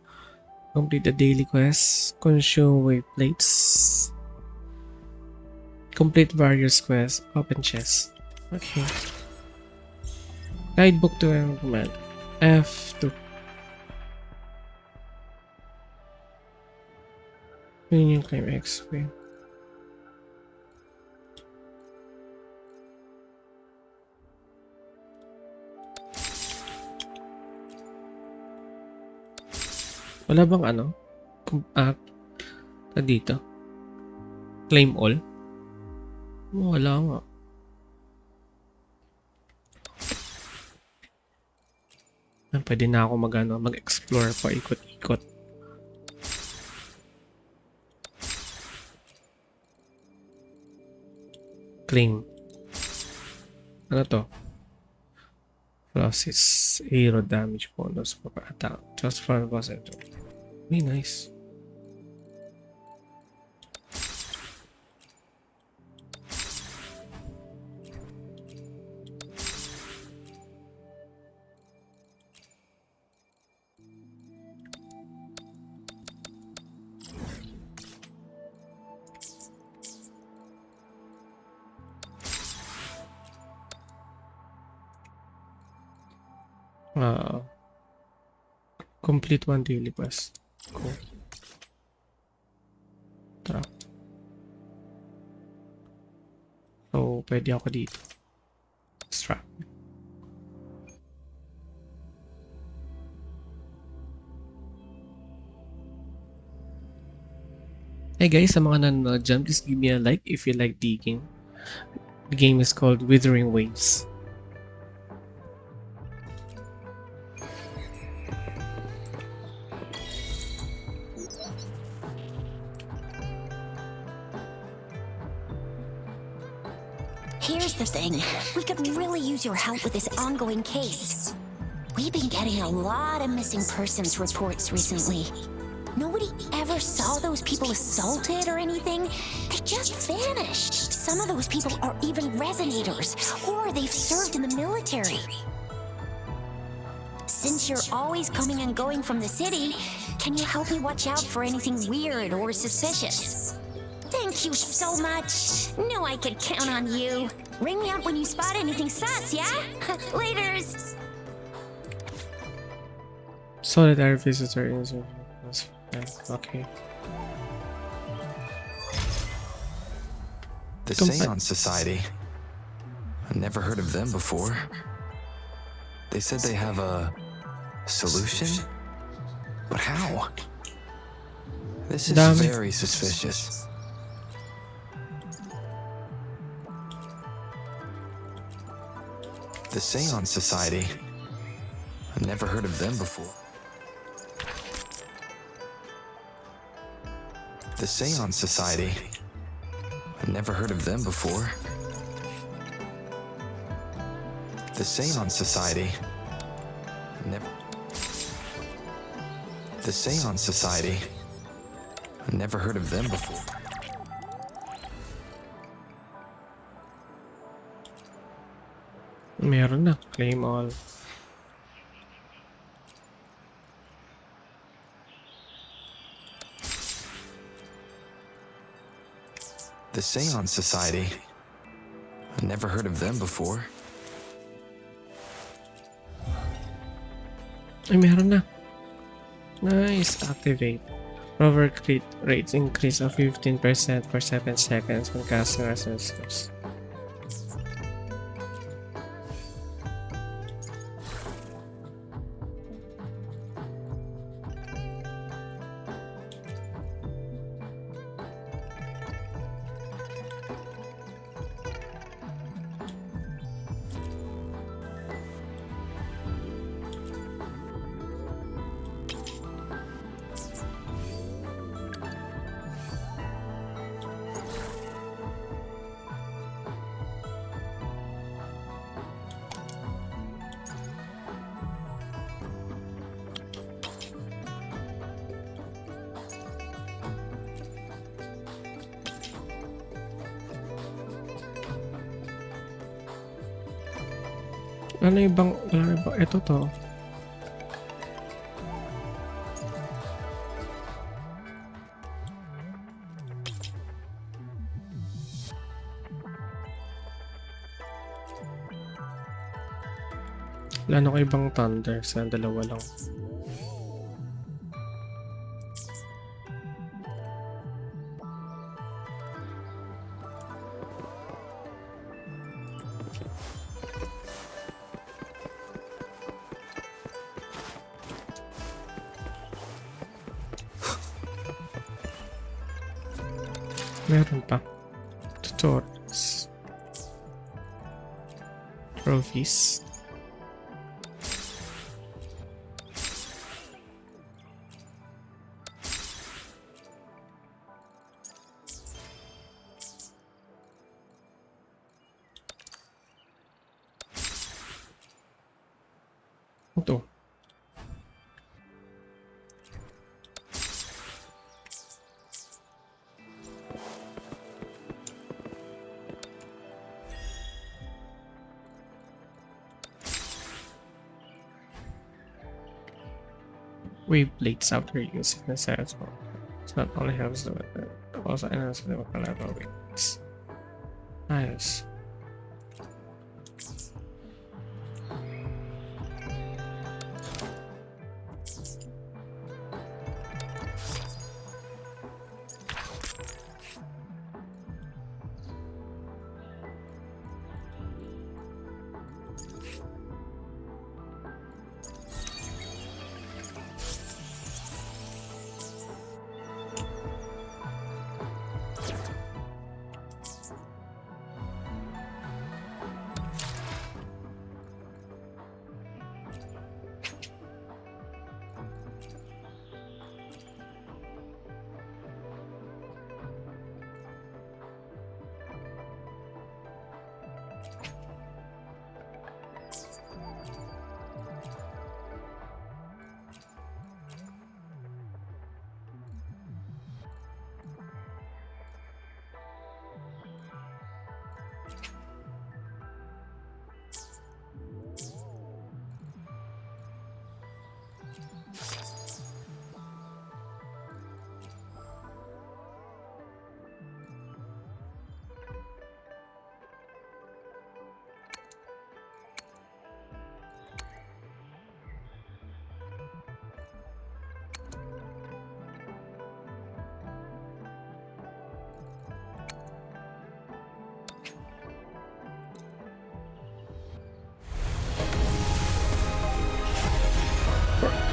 Complete the daily quests, consume wave plates, complete various quests, open chests. Okay. Guidebook to implement. F2. Union claim XP. Wala bang ano? Dito. Claim all? Wala nga. Pwede na ako mag-explore pa, ikot-ikot. Claim. Ano to? Process aero damage bonus for attack. Just for boss. Really nice. Complete one daily quest. Cool. Tara. So, pwede ako dito. Strap. Hey guys, sa mga nanonood dyan, please give me a like if you like digging. The game is called Wuthering Waves. Here's the thing. We could really use your help with this ongoing case. We've been getting a lot of missing persons reports recently. Nobody ever saw those people assaulted or anything. They just vanished. Some of those people are even resonators, or they've served in the military. Since you're always coming and going from the city, can you help me watch out for anything weird or suspicious? Thank you so much. Know I could count on you. Ring me up when you spot anything sus, yeah? Laters. Solitary visitor is okay. The Seance Society. I've never heard of them before. They said they have a solution? But how? This is very suspicious. The Seance Society. I've never heard of them before. The Seance Society. I've never heard of them before. The Seance Society. Never. The Seance Society. I've never heard of them before. Meron na. Claim all. The Seance Society. I've never heard of them before. Ay, meron na. Nice. Activate. Rover crit rates increase of 15% for 7 seconds when casting resistance. Ano ibang, ito to. Wala na ko ibang thunder, sa dalawa lang. Meron pa. Tutorials. Trophies. Ito. Wave plates after using the sets. So not only helps the weapon, but also enhances the weapon level weights. Nice.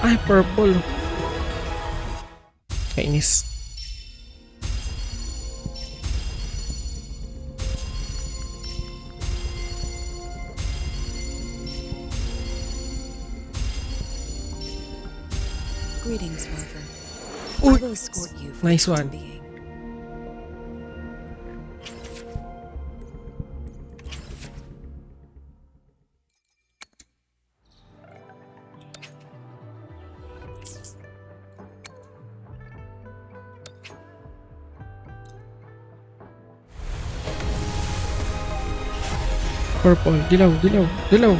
Ay, purple. Kainis. Greetings, Rover. Ooh, I will escort you for nice the time one. being. Purple. Dilaw, dilaw, dilaw.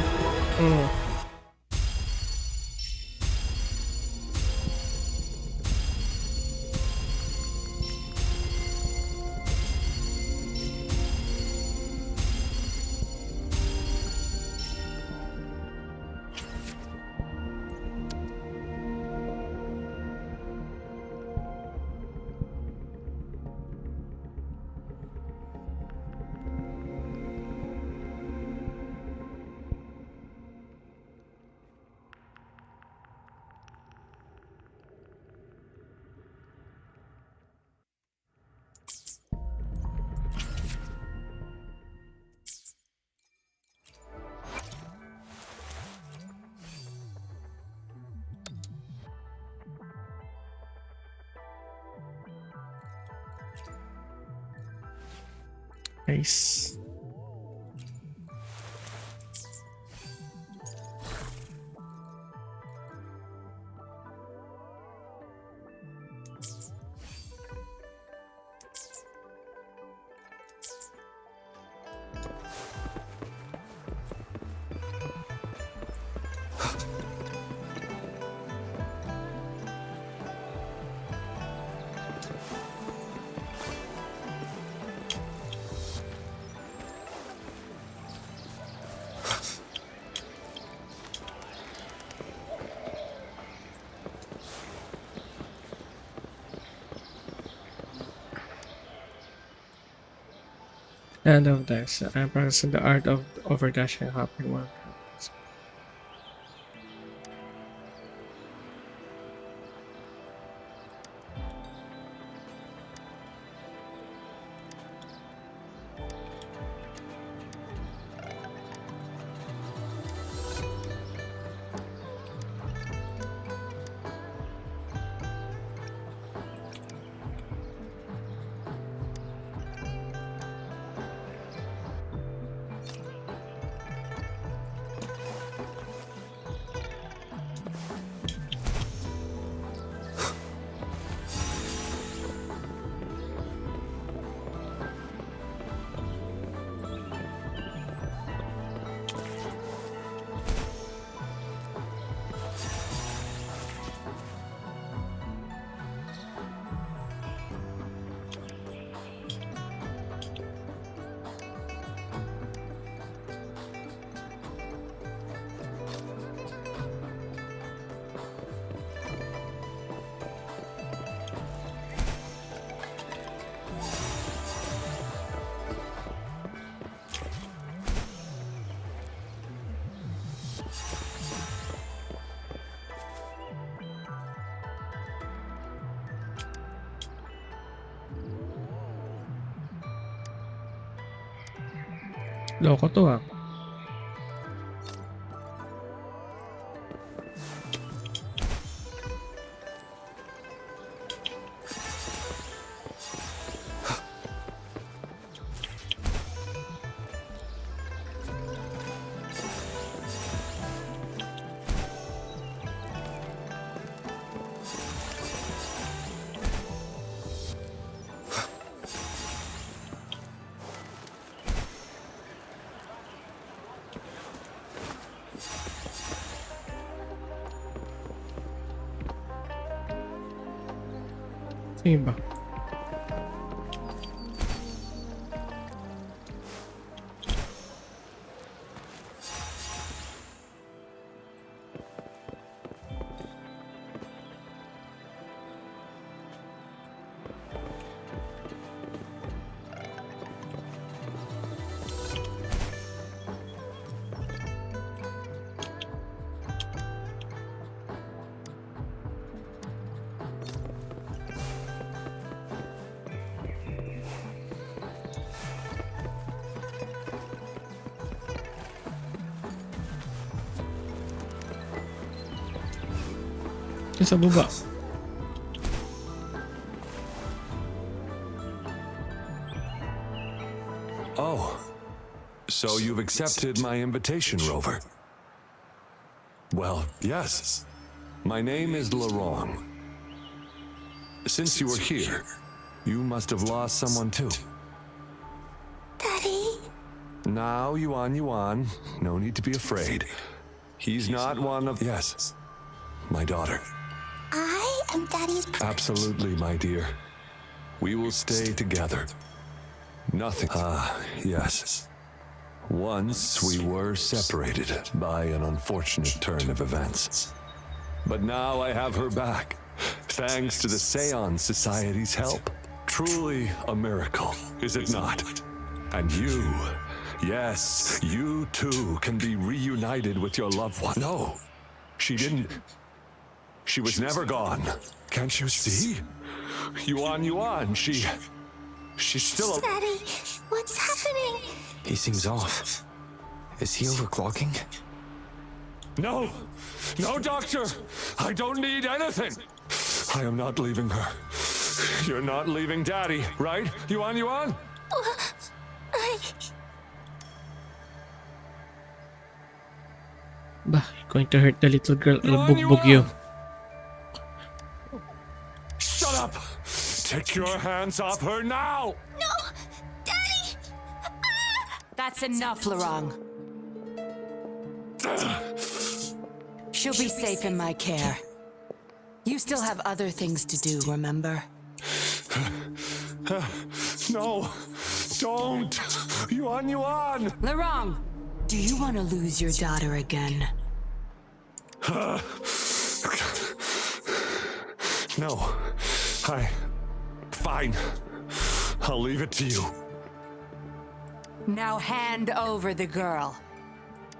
Nice. End of this. I'm practicing the art of overdashing, hopping one. Loko to ah. Sige ba? Sa baba. Oh, so you've accepted my invitation, Rover? Well, yes. My name is Laurent. Since you were here, you must have lost someone too. Daddy? Now, Yuan, no need to be afraid. He's not one of... Yes, my daughter. I am Daddy's... Absolutely, my dear. We will stay together. Nothing... yes. Once we were separated by an unfortunate turn of events. But now I have her back, thanks to the Seance Society's help. Truly a miracle, is it not? And you, yes, you too can be reunited with your loved one. No, she didn't... She was never gone. Can't you see? Yuan, she's still a... Daddy, what's happening? He seems off. Is he overclocking? No, doctor! I don't need anything! I am not leaving her. You're not leaving Daddy, right? Yuan? Bah, you're going to hurt the little girl. Bugbog you. Shut up! Take your hands off her now! No! Daddy! That's enough, Laurent. She'll be safe in my care. You still have other things to do, remember? No! Don't! Yuan! Laurent! Do you want to lose your daughter again? No. Fine. I'll leave it to you. Now hand over the girl.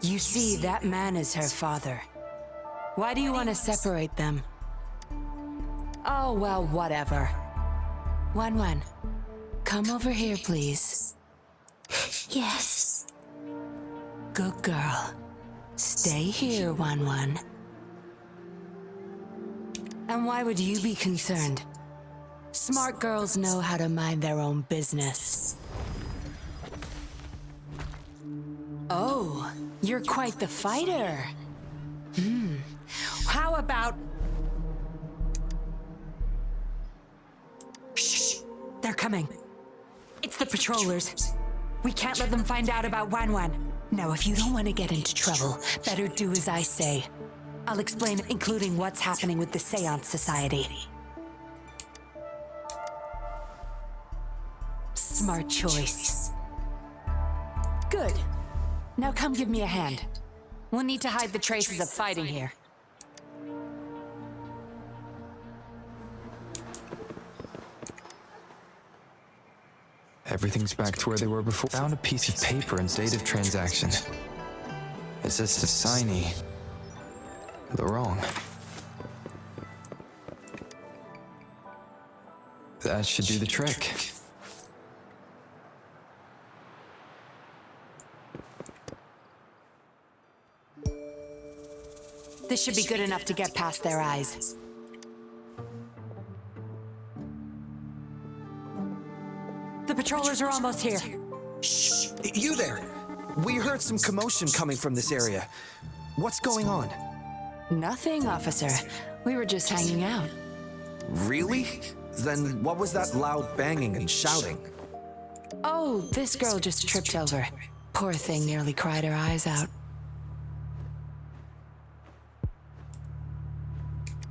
You see, that man is her father. Why do you want to separate them? Oh, well, whatever. Wan, come over here, please. Yes. Good girl. Stay here, Wan. And why would you be concerned? Smart girls know how to mind their own business. Oh, you're quite the fighter. How about... Shh! They're coming. It's the patrollers. We can't let them find out about Wan. Now, if you don't want to get into trouble, better do as I say. I'll explain, including what's happening with the Seance Society. Smart choice. Good. Now come give me a hand. We'll need to hide the traces of fighting here. Everything's back to where they were before. Found a piece of paper and date of transaction. It says to signee. Wrong. That should do the trick. This should be good enough to get past their eyes. The patrollers are almost here. Shh! You there! We heard some commotion coming from this area. What's going on? Nothing, officer. We were just hanging out. Really? Then what was that loud banging and shouting? Oh, this girl just tripped over. Poor thing nearly cried her eyes out.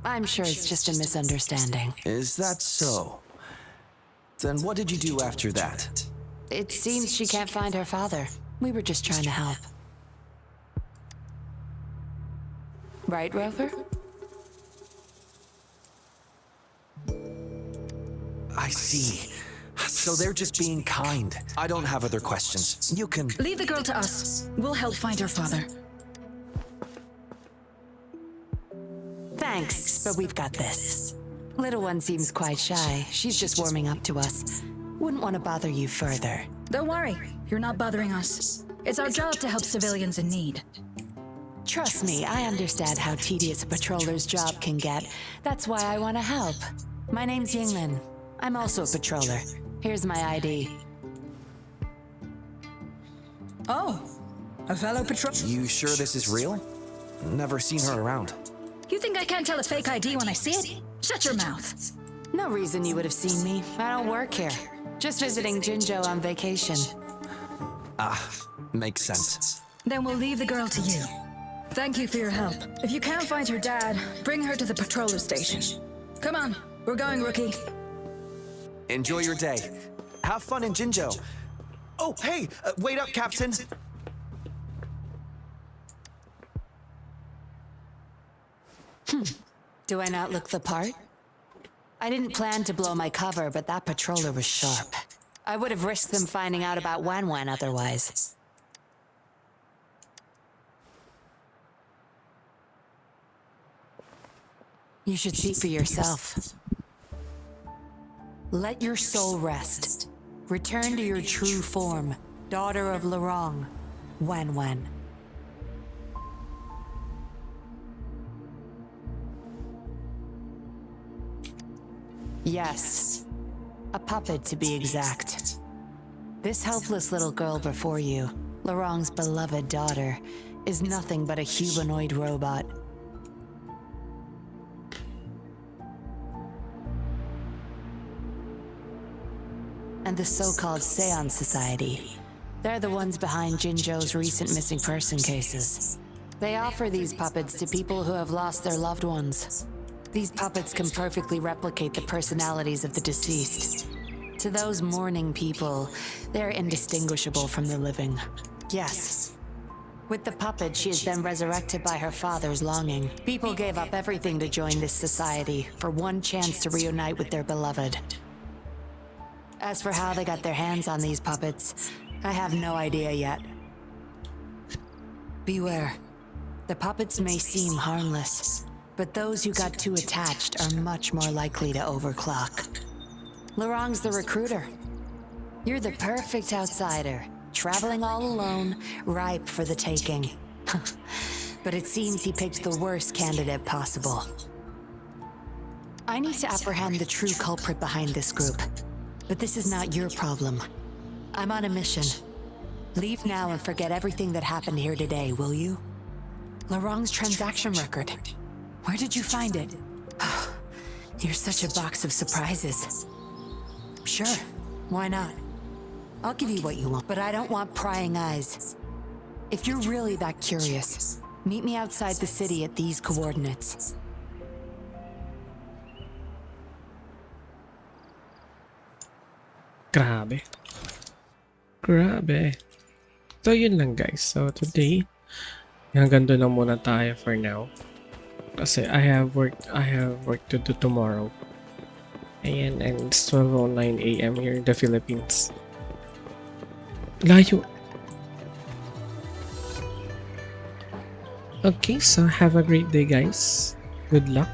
I'm sure it's just a misunderstanding. Is that so? Then what did you do after that? It seems she can't find her father. We were just trying to help. Right, Rover? I see. So they're just being kind. I don't have other questions. You can... Leave the girl to us. We'll help find her father. Thanks, but we've got this. Little one seems quite shy. She's just warming up to us. Wouldn't want to bother you further. Don't worry. You're not bothering us. It's our job to help civilians in need. Trust me, I understand how tedious a patroller's job can get. That's why I want to help. My name's Yinglin. I'm also a patroller. Here's my ID. Oh, a fellow patrol. You sure this is real? Never seen her around. You think I can't tell a fake ID when I see it? Shut your mouth. No reason you would have seen me. I don't work here. Just visiting Jinzhou on vacation. Ah, makes sense. Then we'll leave the girl to you. Thank you for your help. If you can't find her dad, bring her to the patroller station. Come on, we're going, Rookie. Enjoy your day. Have fun in Jinzhou. Oh, hey, wait up, Captain. Do I not look the part? I didn't plan to blow my cover, but that patroller was sharp. I would have risked them finding out about Wan otherwise. You should see for yourself. Let your soul rest. Return to your true form, daughter of Lorong, Wan. Yes, a puppet to be exact. This helpless little girl before you, Lorong's beloved daughter, is nothing but a humanoid robot. And the so-called Seance Society, they're the ones behind Jinzhou's recent missing person cases. They offer these puppets to people who have lost their loved ones. These puppets can perfectly replicate the personalities of the deceased. To those mourning people, they're indistinguishable from the living. Yes. With the puppet, she has been resurrected by her father's longing. People gave up everything to join this society for one chance to reunite with their beloved. As for how they got their hands on these puppets, I have no idea yet. Beware. The puppets may seem harmless, but those who got too attached are much more likely to overclock. Laurent's the recruiter. You're the perfect outsider, traveling all alone, ripe for the taking. But it seems he picked the worst candidate possible. I need to apprehend the true culprit behind this group, but this is not your problem. I'm on a mission. Leave now and forget everything that happened here today, will you? Laurent's transaction record. Where did you find it? You're such a box of surprises. Sure, why not? I'll give you what you want, but I don't want prying eyes. If you're really that curious, meet me outside the city at these coordinates. Grabe. Grabe. So yun lang guys. So today, hanggang doon lang muna tayo for now. Kasi I have work to do tomorrow. Ayan, and it's 12:09 AM here in the Philippines. Layo. Okay, so have a great day guys. Good luck.